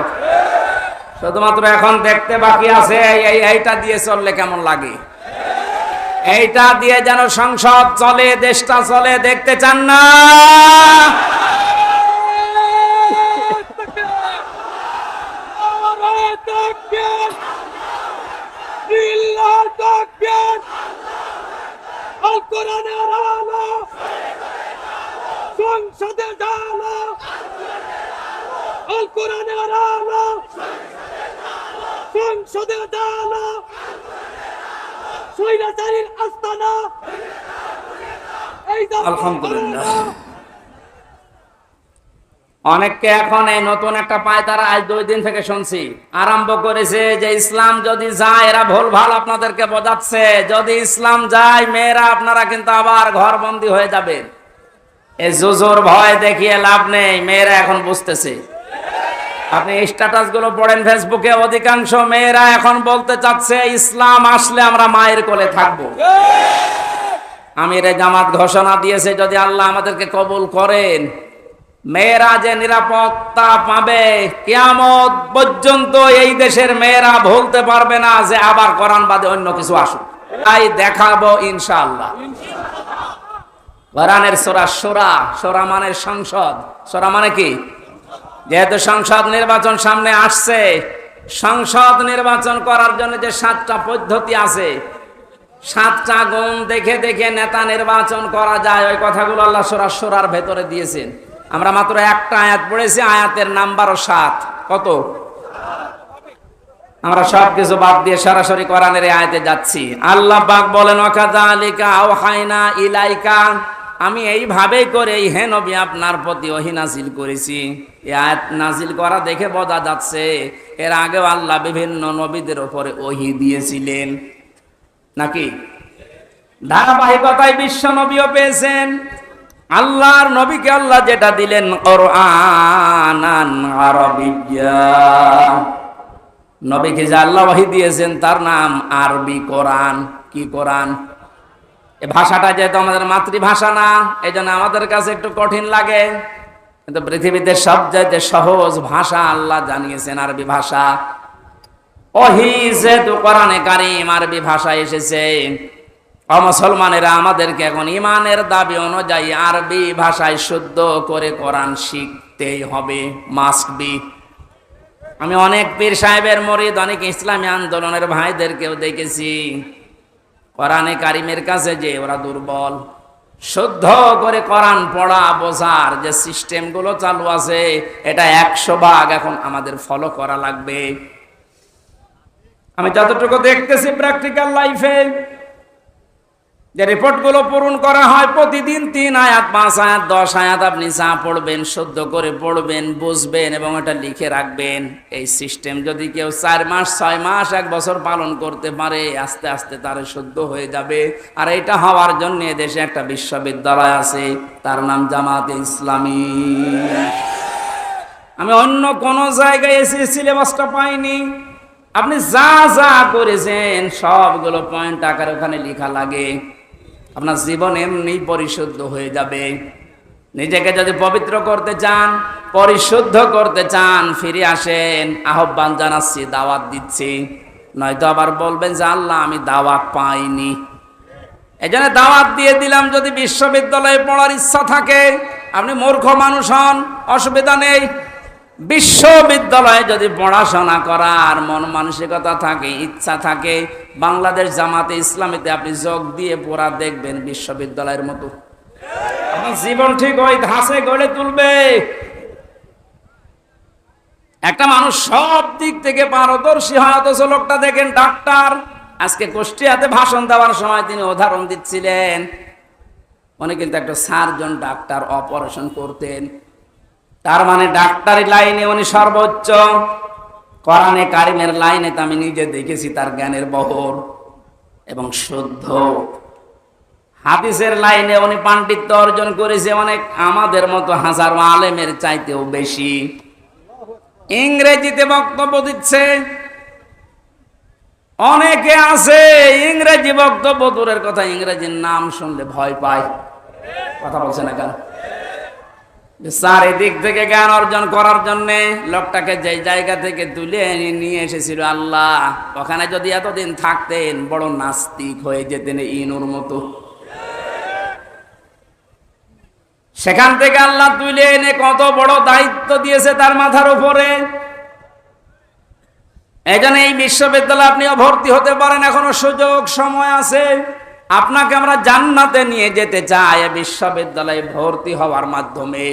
শুধুমাত্র এখন দেখতে বাকি আছে এইটা দিয়ে চললে কেমন লাগে, এইটা দিয়ে যেন সংসদ চলে, দেশটা চলে, দেখতে চান না? সংসদে ডালো, আল কোরআনের আলো, সংসদে ডালো, সৈরাচারীর আস্তানা। আলহামদুলিল্লাহ। অনেককে এখন এই নতুন একটা পায়, তারা আজ 2 দিন থেকে শুনছি আরম্ভ করেছে যে ইসলাম যদি যায়, এরা ভুলভাল আপনাদেরকে বোঝাচ্ছে, যদি ইসলাম যায় মেয়েরা আপনারা কিন্তু আবার ঘরবন্দি হয়ে যাবেন। এই জুজুর ভয় দেখিয়ে লাভ নেই, মেয়েরা এখন বুঝতেছে। আপনি স্ট্যাটাস গুলো পড়েন ফেসবুকে, অধিকাংশ মেয়েরা এখন বলতে চাচ্ছে ইসলাম আসলে আমরা মায়ের কোলে থাকবো। আমিরে জামাত ঘোষণা দিয়েছে যদি আল্লাহ আমাদেরকে কবুল করেন, মেয়েরা যে নিরাপত্তা পাবে কিয়ামত পর্যন্ত এই দেশের মেয়েরা ভুলতে পারবে না যে আবার কোরআন বাদে অন্য কিছু আসুক। তাই দেখাবো ইনশাআল্লাহ। কোরআনের সূরা সূরা, সূরা মানে সংসদ, সূরা মানে কি? যেহেতু সংসদ নির্বাচন সামনে আসছে, সংসদ নির্বাচন করার জন্য যে 7টা পদ্ধতি আছে, 7টা গুণ দেখে দেখে নেতা নির্বাচন করা যায়, ওই কথাগুলো আল্লাহ সূরা সূরার ভেতরে দিয়েছেন। আমরা মাত্র একটা আয়াত পড়েছি, আয়াতের নাম্বারও 7। কত? আমরা সবকিছু বাদ দিয়ে সরাসরি কোরআনের এই আয়াতে যাচ্ছি। আল্লাহ পাক বলেন ওয়াকাযালিকা আওহাইনা ইলাইকা, আমি এইভাবেই করে হে নবী আপনার প্রতি ওহী নাজিল করেছি। এই আয়াত নাজিল করা দেখে বোঝা যাচ্ছে এর আগেও আল্লাহ বিভিন্ন নবীদের উপরে ওহী দিয়েছিলেন নাকি? ধারাবাহিকতায় বিশ্ব নবীও পেয়েছেন। আল্লাহর নবীকে আল্লাহ যেটা দিলেন কোরআনান আরাবিয়্যা, নবীকে যে আল্লাহ ওহী দিয়েছেন তার নাম আরবি কোরআন। কি কোরআন? এই ভাষাটা যেহেতু আমাদের মাতৃভাষা না, এই জন্য আমাদের কাছে একটু কঠিন লাগে, কিন্তু পৃথিবীতে সবচেয়ে সহজ ভাষা আল্লাহ জানিয়েছেন আরবি ভাষা। ওহী যেহেতু কোরআনে কারীম আরবি ভাষা এসেছে, মুসলমানেরা আমাদেরকে এখন ইমানের দাবি অনুযায়ী আরবি ভাষায় শুদ্ধ করে কোরআন শিখতেই হবে, মাস্ট বি। আমি অনেক পীর সাহেবের মুরিদ, অনেক ইসলামী আন্দোলনের ভাইদেরকেও দেখেছি কোরআনে কারিমের কাছে যে ওরা দুর্বল। শুদ্ধ করে কোরআন পড়া বোঝার যে সিস্টেমগুলো চালু আছে, এটা 100 ভাগ এখন আমাদের ফলো করা লাগবে। আমি যতটুকু দেখতেছি প্র্যাকটিক্যাল লাইফে, যে রিপোর্টগুলো পূরণ করা হয় প্রতিদিন 3 আয়াত 5 আয়াত 10 আয়াত আপনি যা পড়বেন শুদ্ধ করে পড়বেন, বুঝবেন এবং এটা লিখে রাখবেন। এই সিস্টেম যদি কেউ 4 মাস 6 মাস 1 বছর পালন করতে পারে, আস্তে আস্তে তার শুদ্ধ হয়ে যাবে। আর এটা হওয়ার জন্য দেশে একটা বিশ্ববিদ্যালয় আছে, তার নাম জামাতে ইসলামী। আমি অন্য কোন জায়গায় এসে সিলেবাসটা পাইনি। আপনি যা যা করেছেন সবগুলো পয়েন্ট আকারে ওখানে লেখা লাগে। আপনার জীবন এমনি পরিশুদ্ধ হয়ে যাবে। নিজেকে যদি পবিত্র করতে চান, পরিশুদ্ধ করতে চান, ফিরে আসেন। আহ্বান জানাচ্ছি, দাওয়াত দিচ্ছি। নয়তো আবার বলবেন যে আল্লাহ আমি দাওয়াত পাইনি। এই জন্য দাওয়াত দিয়ে দিলাম। যদি বিশ্ববিদ্যালয়ে পড়ার ইচ্ছা থাকে, আপনি মূর্খ মানুষ হন, অসুবিধা নেই। বিশ্ববিদ্যালয়ে যদি পড়াশোনা করার মন মানসিকতা থাকে, ইচ্ছা থাকে, বাংলাদেশ জামাতে ইসলামীতে আপনি যোগ দিয়ে পড়া দেখবেন বিশ্ববিদ্যালয়ের মতো। আপনার জীবন ঠিক ওই ধাঁচে গড়ে তুলবে। একটা মানুষ সব দিক থেকে পারদর্শী হয়, অথচ লোকটা দেখেন ডাক্তার। আজকে কুষ্টিয়াতে ভাষণ দেওয়ার সময় তিনি উদাহরণ দিচ্ছিলেন, উনি কিন্তু একটা সার্জন ডাক্তার, অপারেশন করতেন। তার মানে ডাক্তারি লাইনে উনি সর্বোচ্চ। কোরআনে কারিমের লাইনে তো আমি নিজে দেখেছি তার জ্ঞানের বহর এবং শুদ্ধ। হাদিসের লাইনে উনি পাণ্ডিত্য অর্জন করেছে অনেক আমাদের মতো হাজারো আলেমের চাইতেও বেশি। ইংরেজিতে বক্তব্য দিচ্ছে। অনেকে আছে ইংরেজি বক্তব্য দূরের কথা, ইংরেজির নাম শুনলে ভয় পায়। কথা বলছে না কেন? চারিদিক থেকে জ্ঞান অর্জন করার জন্য লোকটাকে যে জায়গা থেকে তুলে নিয়ে এসেছিল আল্লাহ, ওখানে যদি এতদিন থাকতেন বড় নাস্তিক হয়ে যেতেন ইনুর মতো। সেখান থেকে আল্লাহ তুলে এনে কত বড় দায়িত্ব দিয়েছে তার মাথার উপরে। এই জন্য এই বিশ্ববিদ্যালয়ে আপনিও ভর্তি হতে পারেন, এখনো সুযোগ সময় আছে। আপনাকে আমরা জান্নাতে নিয়ে যেতে চাই বিশ্ববিদ্যালয়ে ভর্তি হওয়ার মাধ্যমে।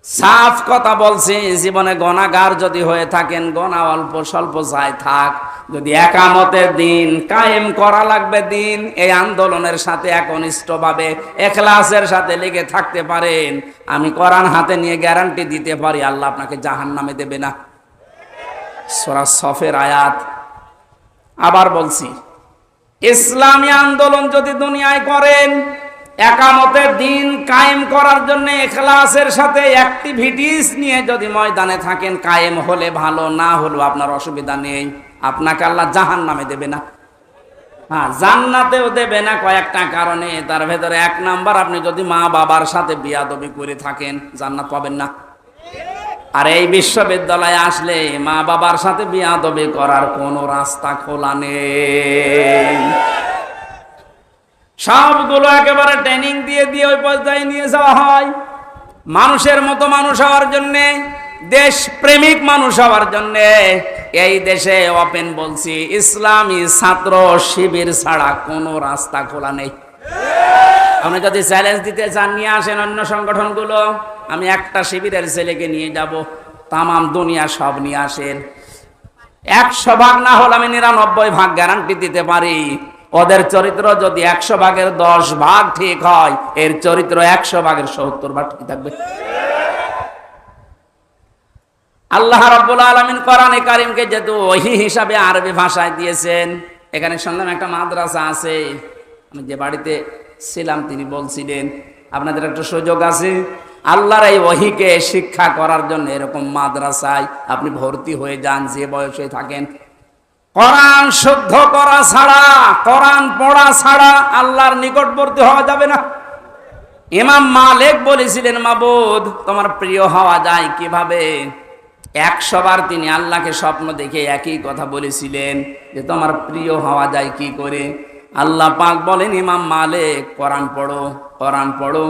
সাফ কথা বলছি, জীবনে গুনাহগার যদি হয়ে থাকেন, গুনাহ অল্প স্বল্প যায় থাক, যদি একামতের দিন কায়েম করা লাগবে দিন, এই আন্দোলনের সাথে একনিষ্ঠভাবে ইখলাসের সাথে লেগে থাকতে পারেন, আমি কোরআন হাতে নিয়ে গ্যারান্টি দিতে পারি আল্লাহ আপনাকে জাহান্নামে দেবে না। সূরা সফের আয়াত। আবার বলছি, ইসলামী আন্দোলন যদি দুনিয়ায় করেন, একামতের দিন কায়েম করার জন্য ইখলাসের সাথে অ্যাক্টিভিটিস নিয়ে যদি ময়দানে থাকেন, কায়েম হলে ভালো, না হলেও আপনার অসুবিধা নেই, আপনাকে আল্লাহ জাহান্নামে দেবে না। হ্যাঁ, জান্নাতেও দেবে না কয়েকটা কারণে। তার ভেতরে এক নাম্বার, আপনি যদি মা বাবার সাথে বিয়াদবি করে থাকেন জান্নাত পাবেন না। আর এই বিশ্ববিদ্যালয়ে আসলে মা বাবার সাথে বিয়াদবি করার কোনো রাস্তা খোলা নেই। সবগুলো একেবারে ট্রেনিং দিয়ে দিয়ে ওই পর্যায়ে নিয়ে যাওয়া হয়, মানুষের মতো মানুষ হওয়ার জন্যে, দেশ প্রেমিক মানুষ হওয়ার জন্যে। এই দেশে ওপেন বলছি, ইসলামী ছাত্র শিবির ছাড়া কোনো রাস্তা খোলা নেই। আপনি যদি চ্যালেঞ্জ দিতে চান, নিয়ে আসেন অন্য সংগঠনগুলো, আমি একটা শিবিরের ছেলেকে নিয়ে যাব, তামাম দুনিয়া সব নিয়ে আসেন। 100 ভাগ না হলে আমি 99 ভাগ গ্যারান্টি দিতে পারি, ওদের চরিত্র যদি 100 ভাগের 10 ভাগ ঠিক হয়, এর চরিত্র 100 ভাগের 70 ভাগ ঠিক থাকবে। আল্লাহ রাব্বুল আলামিন কোরআনে কারীমকে যেহেতু ওহী হিসাবে আরবি ভাষায় দিয়েছেন, এখানে শুনলাম একটা মাদ্রাসা আছে, আমি যে বাড়িতে ছিলাম তিনি বলছিলেন আপনাদের একটা সুযোগ আছে, আল্লাহর এই ওহীকে শিক্ষা করার জন্য এরকম মাদ্রাসায় আপনি ভর্তি হয়ে যান, যে বয়সে থাকেন। কোরআন শুদ্ধ করা ছাড়া, কোরআন পড়া ছাড়া আল্লাহর নিকটবর্তী হওয়া যাবে না। ইমাম মালিক বলেছিলেন, মাবুদ তোমার প্রিয় হওয়া যায় কিভাবে? 100 বার তিনি আল্লাহকে স্বপ্ন দেখে একই কথা বলেছিলেন যে তোমার প্রিয় হওয়া যায় কি করে? আল্লাহ পাক বলেন, ইমাম মালিক কোরআন পড়ো, কোরআন পড়ো।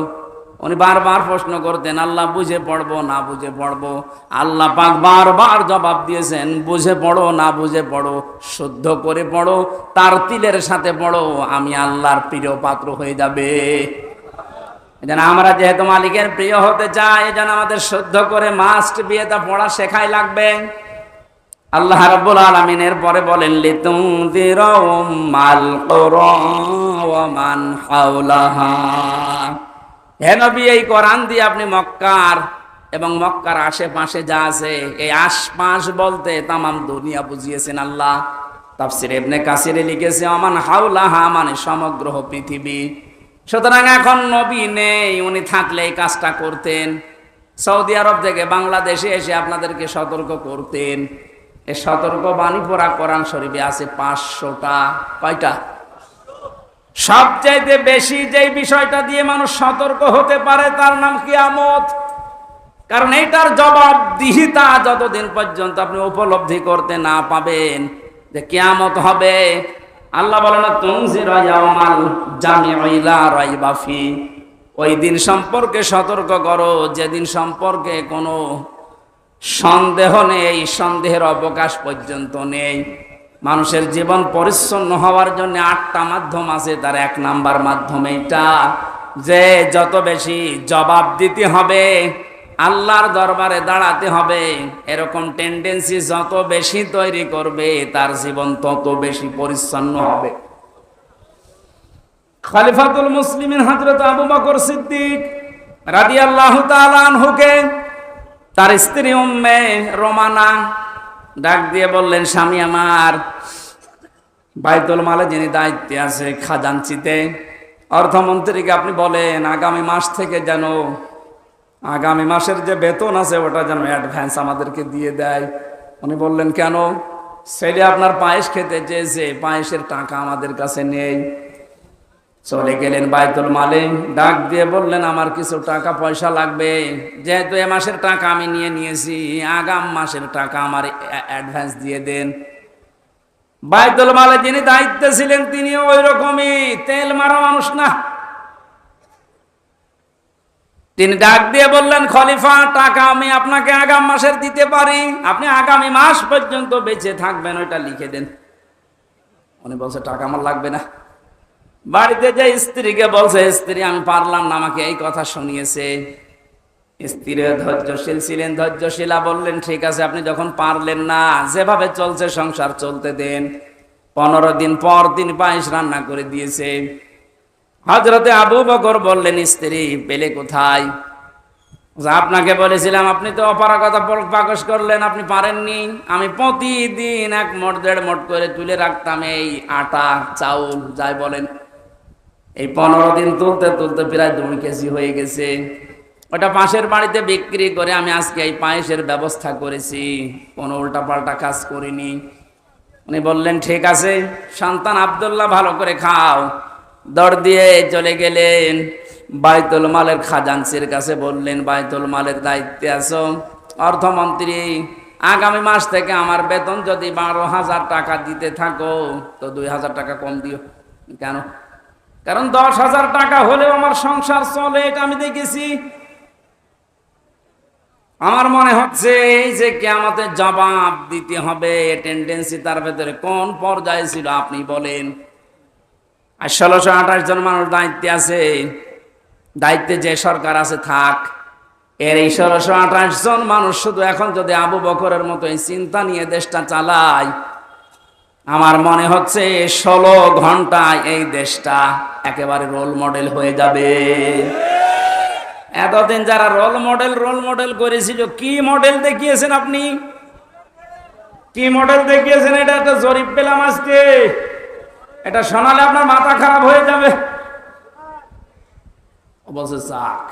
উনি বারবার প্রশ্ন করতেন, আল্লাহ বুঝে পড়বো না বুঝে পড়বো? আল্লাহ পাক বারবার জবাব দিয়েছেন, বুঝে পড়ো না বুঝে পড়ো, শুদ্ধ করে পড়ো, তার তিলের সাথে পড়ো, আমি আল্লাহর প্রিয় পাত্র হয়ে যাবে। এজন্য আমরা যেহেতু মালিকের প্রিয় হতে চাই, এজন্য আমাদের শুদ্ধ করে মাস্ট বিয়েটা পড়া শেখাই লাগবে। আল্লাহ রাব্বুল আলামিন এর পরে বলেন, লিতুনযিরা উম্মাল কুরা ওয়া মান হাওলাহা। হে নবী, এই কোরআন দিয়ে আপনি মক্কার এবং মক্কার আশেপাশে যা আছে, এই আশপাশ বলতে তামাম দুনিয়া বুঝিয়েছেন আল্লাহ। তাফসীর ইবনে কাসিরে লিখেছে, আমান হাওলাহা মানে সমগ্র পৃথিবী। সুতরাং এখন নবী নেই, উনি থাকলে এই কাজটা করতেন। সৌদি আরব থেকে বাংলাদেশে এসে আপনাদেরকে সতর্ক করতেন। এই সতর্ক বাণী পড়া কোরআন শরীফে আছে 500টা। কয়টা? সবচাইতে বেশি যেই বিষয়টা দিয়ে মানুষ সতর্ক হতে পারে তার নাম কিয়ামত। কারণ এইটার জবাবদিহিতা যতদিন পর্যন্ত আপনি উপলব্ধি করতে না পাবেন যে কিয়ামত হবে, আল্লাহ বলেন, তুনজিরা ইয়াউমাল জামিউ লা রাইবা ফি, ওই দিন সম্পর্কে সতর্ক করো যেদিন সম্পর্কে কোনো সন্দেহ নেই, সন্দেহের অবকাশ পর্যন্ত নেই। মানুষের জীবন পরিচ্ছন্ন হওয়ার জন্য 8টা মাধ্যম আছে, তার 1 নাম্বার মাধ্যম এইটা যে যত বেশি জবাব দিতে হবে, আল্লাহর দরবারে দাঁড়াতে হবে, এরকম টেন্ডেন্সি যত বেশি তৈরি করবে তার জীবন তত বেশি পরিচ্ছন্ন হবে। খলিফাতুল মুসলিমিন হযরত আবু বকর সিদ্দিক রাদিয়াল্লাহু তাআলা আনহুকে তার স্ত্রী উম্মে রোমানা ডাক দিয়ে বললেন, স্বামী আমার, বাইতুল মালে যিনি দায়িত্বে আছে খাজানচিতে, অর্থমন্ত্রীকে আপনি বলেন আগামী মাস থেকে যেন আগামী মাসের যে বেতন আছে ওটা যেন অ্যাডভান্স আমাদেরকে দিয়ে দেয়। উনি বললেন, কেন? ছেলে আপনার পায়েস খেতে চেয়েছে, পায়েসের টাকা আমাদের কাছে নেই। চলে গেলেন বাইতুল মালে, ডাক দিয়ে বললেন, আমার কিছু টাকা পয়সা লাগবে, যেহেতু এ মাসের টাকা আমি নিয়ে নিয়েছি, আগাম মাসের টাকা আমার অ্যাডভান্স দিয়ে দেন। বাইতুল মালে যিনি দায়িত্বে ছিলেন তিনি ওই রকমই তেল মারা মানুষ না। তিনি ডাক দিয়ে বললেন, খলিফা, টাকা আমি আপনাকে আগাম মাসের দিতে পারি, আপনি আগামী মাস পর্যন্ত বেঁচে থাকবেন, ওইটা লিখে দেন। উনি বলছে, টাকা আমার লাগবে না। বাড়িতে যে স্ত্রীকে বলছে, স্ত্রী, আমি পারলাম না, আমাকে এই কথা শুনিয়েছে। স্ত্রী ধৈর্যশীল ছিলেন, ধৈর্যশীলা বললেন ঠিক আছে, আপনি যখন পারলেন না, যেভাবে চলছে সংসার চলতে দেন। 15 দিন পর তিনি পায়েস রান্না করে দিয়েছে। হযরতে আবু বকর বললেন, স্ত্রী পেলে কোথায়? আপনাকে বলেছিলাম, আপনি তো অপারগতা প্রকাশ করলেন, আপনি পারেননি। আমি প্রতিদিন 1 মুঠ 1.5 মুঠ করে তুলে রাখতাম এই আটা চাউল যাই বলেন। এই 15 দিন তুলতে তুলতে প্রায় 2 কেজি হয়ে গেছে। ওটা পাশের বাড়িতে বিক্রি করে আমি আজকে এই পায়েসের ব্যবস্থা করেছি, কোনো উল্টাপাল্টা কাজ করিনি। উনি বললেন ঠিক আছে, সন্তান আব্দুল্লাহ ভালো করে খাও। দৌড় দিয়ে চলে গেলেন বাইতুল মালের খাজানচির কাছে, বললেন বাইতুল মালের দায়িত্বে আছো, অর্থমন্ত্রী, আগামী মাস থেকে আমার বেতন যদি 12,000 টাকা দিতে থাকো তো 2,000 টাকা কম দিও। কেন? কারণ 10,000 টাকা হলেও আমার সংসার চলে, এটা আমি দেখেছি। আমার মনে হচ্ছে এই যে কিয়ামতের জবাব দিতে হবে, টেন্ডেন্সি তার ভেতরে কোন পর্যায়ে ছিল আপনি বলেন। আর 1628 জন মানুষ দায়িত্বে আছে, দায়িত্বে যে সরকার আছে থাক, এর এই 1628 জন মানুষ শুধু এখন যদি আবু বকরের মতো এই চিন্তা নিয়ে দেশটা চালায়, আমার মনে হচ্ছে 16 ঘন্টায় এই দেশটা একেবারে রোল মডেল হয়ে যাবে। এতদিন যারা রোল মডেল করেছিল, কি মডেল দেখিয়েছেন আপনি? কি মডেল দেখিয়েছেন? এটা একটা জরিপ পেলাম আজকে, এটা শোনালে আপনার মাথা খারাপ হয়ে যাবে। অবশ্য চাক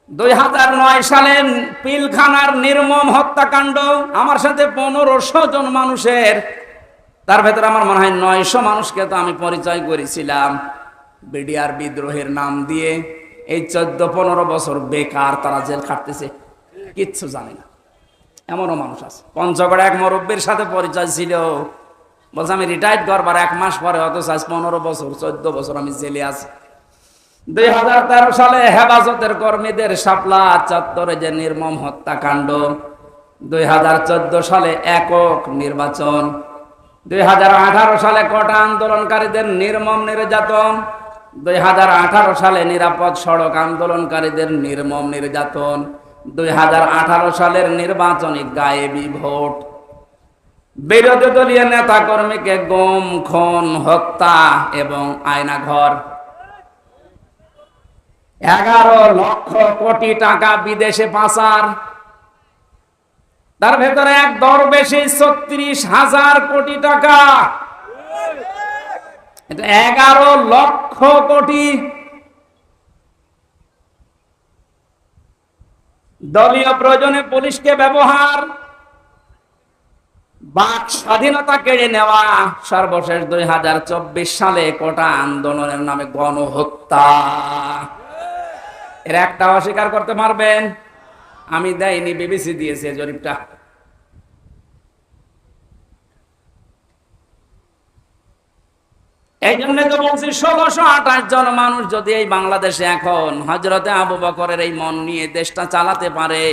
2009 সালে পিলখানার নির্মম হত্যাকাণ্ড, আমার সাথে 1500 জন মানুষের, তার ভেতরে আমার মনে হয় 900 মানুষকে তো আমি পরিচয় করেছিলাম বিডিআর বিদ্রোহের নাম দিয়ে। এই 14-15 বছর বেকার তারা জেল খাটতেছে, কিচ্ছু জানে না, এমনও মানুষ আছে। পঞ্চগড়ে এক মুরব্বির সাথে পরিচয় ছিল, বলছে আমি রিটায়ার্ড করবার 1 মাস পরে, অথচ আজ 15 বছর 14 বছর আমি জেলে আছি। 2013 সালে হেফাজতের কর্মীদের শাপলা চত্বরে যে নির্মম হত্যাকাণ্ড, 2014 সালে একক নির্বাচন, 2018 সালে কোটা আন্দোলনকারীদের নির্মম নির্যাতন, 2018 সালে নিরাপদ সড়ক আন্দোলনকারীদের নির্মম নির্যাতন, 2018 সালের নির্বাচনী গায়েবী ভোট, বিরোধী দলীয় নেতা কর্মীকে গুম, খুন, হত্যা এবং আয়নাঘর, 11 লক্ষ কোটি টাকা বিদেশে পাচার, তার ভেতরে এক দরবেশে 36,000 কোটি টাকা, এটা 11 লক্ষ কোটি। দলীয় প্রয়োজনে পুলিশকে ব্যবহার, বাক স্বাধীনতা কেড়ে নেওয়া, সর্বশেষ 2024 সালে কোটা আন্দোলনের নামে গণহত্যা। এর একটা অস্বীকার করতে পারবেন? আমি দেয়নি, বিবিসি দিয়েছে জরিপটা। এই জন্য তো বলছি 1628 জন মানুষ যদি এই বাংলাদেশে এখন হযরতে আবু বকরের এই মন নিয়ে দেশটা চালাতে পারে,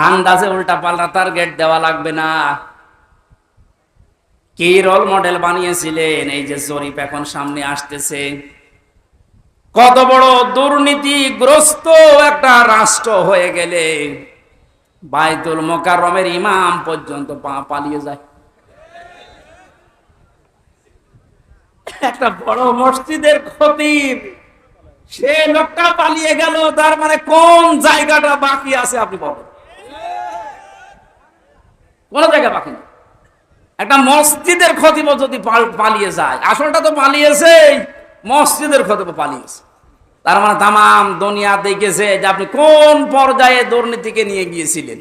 আন্দাজে উল্টা পাল্টা টার্গেট দেওয়া লাগবে না। কি রোল মডেল বানিয়েছিলেন, এই যে জরিপ এখন সামনে আসতেছে। কত বড় দুর্নীতিগ্রস্ত একটা রাষ্ট্র হয়ে গেলে বাইতুল মোকাররমের ইমাম পর্যন্ত পালিয়ে যায়। একটা বড় মসজিদের খতিব, সে লোকটা পালিয়ে গেল, তার মানে কোন জায়গাটা বাকি আছে আপনি বলেন? কোন জায়গা বাকি নেই। একটা মসজিদের খতিব যদি পালিয়ে যায়, আসলটা তো পালিয়েছে, মসজিদের খতিব পালিয়েছে, তার মানে তামাম দুনিয়া দেখেছে যে আপনি কোন পর্যায়ে দুর্নীতিকে নিয়ে গিয়েছিলেন।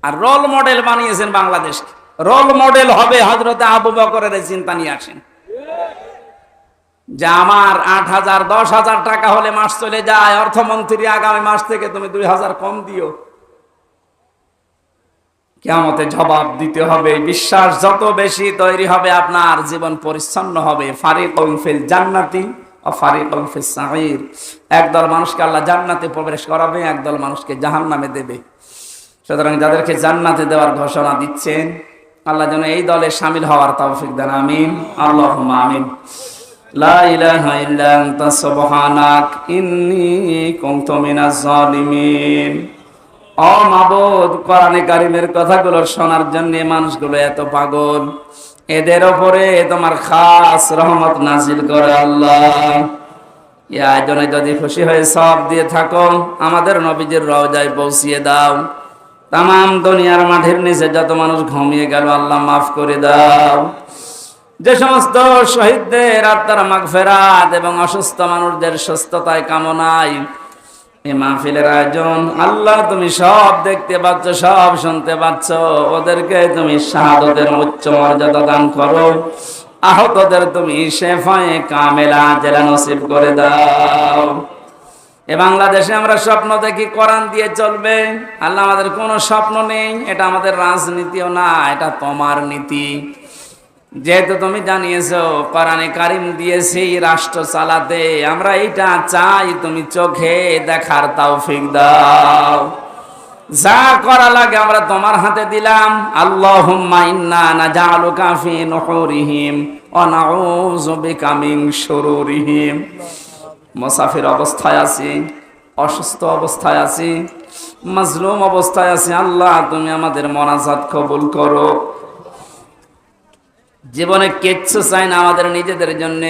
আর রোল মডেল বানিয়েছেন বাংলাদেশকে। রোল মডেল হবে হযরতে আবু বকরের চিন্তা নিয়ে আসেন, যে আমার 8,000 10,000 টাকা হলে মাস চলে যায়, অর্থমন্ত্রী আগামী মাস থেকে তুমি 2,000 কম দিও। কিয়ামতে জবাব দিতে হবে। বিশ্বাস যত বেশি তৈরি হবে, আপনার জীবন পরিচ্ছন্ন হবে। ফারিকুন ফিল জান্নাতি ওয়া ফারিকুন ফিস সাঈর। একদল মানুষকে আল্লাহ জান্নাতে প্রবেশ করাবে, একদল মানুষকে জাহান্নামে দেবে। সুতরাং যাদেরকে জান্নাতে দেওয়ার ঘোষণা দিচ্ছেন, আল্লাহ যেন এই দলে শামিল হওয়ার তৌফিক দেন। আমিন, আল্লাহুম্মা আমিন। লা ইলাহা ইল্লা আনতা সুবহানাক ইন্নী কুনতু মিনাজ জালিমিন। ও মাবুদ, কোরআনে কারীমের কথাগুলো শোনার জন্য মানুষগুলো এত পাগল, এদের উপরে তোমার খাস রহমত নাজিল করে আল্লাহ। এই আয়োজনে যদি খুশি হয়ে সব দিয়ে থাকো, আমাদের নবীজির রওজায় পৌঁছিয়ে দাও। তামাম দুনিয়ার মাটির নিচে যত মানুষ ঘুমিয়ে গেল আল্লাহ মাফ করে দাও। যে সমস্ত শহীদদের আত্মার মাগফিরাত এবং অসুস্থ মানুষদের সুস্থতায় কামনায় এই মাহফিলের আয়োজন, আল্লাহ তুমি সব দেখতে পাচ্ছ, সব শুনতে পাচ্ছ। ওদেরকে তুমি শাহাদাতের উচ্চ মর্যাদা দান করো, আহতদের তুমি শেফায়ে কামেলা জেলা নসিব করে দাও। এ বাংলাদেশে আমরা স্বপ্ন দেখি কোরআন দিয়ে চলবে, আল্লাহ আমাদের কোনো স্বপ্ন নেই। এটা আমাদের রাজনীতিও না, এটা তোমার নীতি। যেহেতু তুমি জানিয়েছো কোরআনে কারিম দিয়েছি রাষ্ট্র চালাতে, আমরা এইটা চাই, তুমি চোখে দেখার তৌফিক দাও। যা করা লাগে আমরা তোমার হাতে দিলাম। আল্লাহুম্মা ইন্না নাজআলুকা ফি নুহুরিহিম ওয়া নাউযু বিকা মিন শুরুরিহিম। মুসাফির অবস্থায় আছি, অসুস্থ অবস্থায় আছি, মাজলুম অবস্থায় আছি, আল্লাহ তুমি আমাদের মোনাজাত কবুল করো। জীবনে কিচ্ছু চাই না আমাদের নিজেদের জন্য,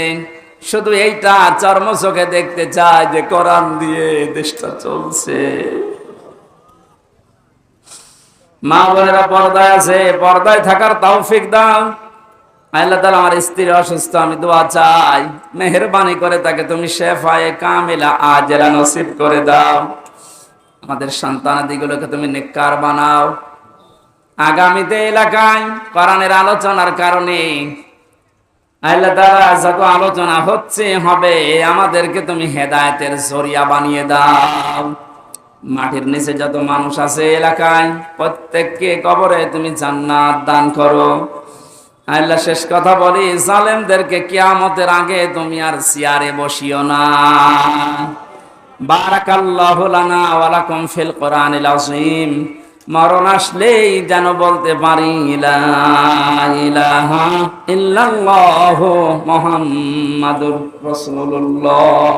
শুধু এইটা চর্ম চোখে দেখতে চাই যে কোরআন দিয়ে দেশটা চলছে। মা বোনেরা পর্দায় আছে, পর্দায় থাকার তৌফিক দাও। আল্লাহ তাআলা আমার স্ত্রী অসুস্থ, আমি দোয়া চাই, মেহেরবানি করে তাকে তুমি শেফায়ে কামিলা আজেলা নসিব করে দাও। আমাদের সন্তানাদিগুলোকে তুমি নেককার বানাও। আগামীতে এলাকায় কোরআনের আলোচনার কারণে আল্লাহ তাআলা যত আলোচনা হচ্ছে হবে, আমাদেরকে তুমি হেদায়েতের জরিয়া বানিয়ে দাও। মাটির নিচে যত মানুষ আছে এলাকায়, প্রত্যেককে কবরে তুমি জান্নাত দান করো। আল্লাহ শেষ কথা বলি, জালেমদেরকে কিয়ামতের আগে তুমি আর চেয়ারে বসিও না। বারাকাল্লাহু লানা ওয়া লাকুম ফিল কোরআনিল আযীম। মরণ আসলেই যেন বলতে পারি লা ইলাহা ইল্লাল্লাহু মুহাম্মাদুর রাসূলুল্লাহ।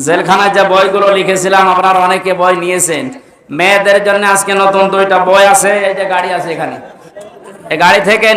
জেলখানায় যে বইগুলো লিখেছিলাম আপনারা অনেকে বই নিয়েছেন। মেয়েদের জন্য আজকে নতুন 2টা বই আছে, এই যে গাড়ি আছে এখানে, এই গাড়ি থেকে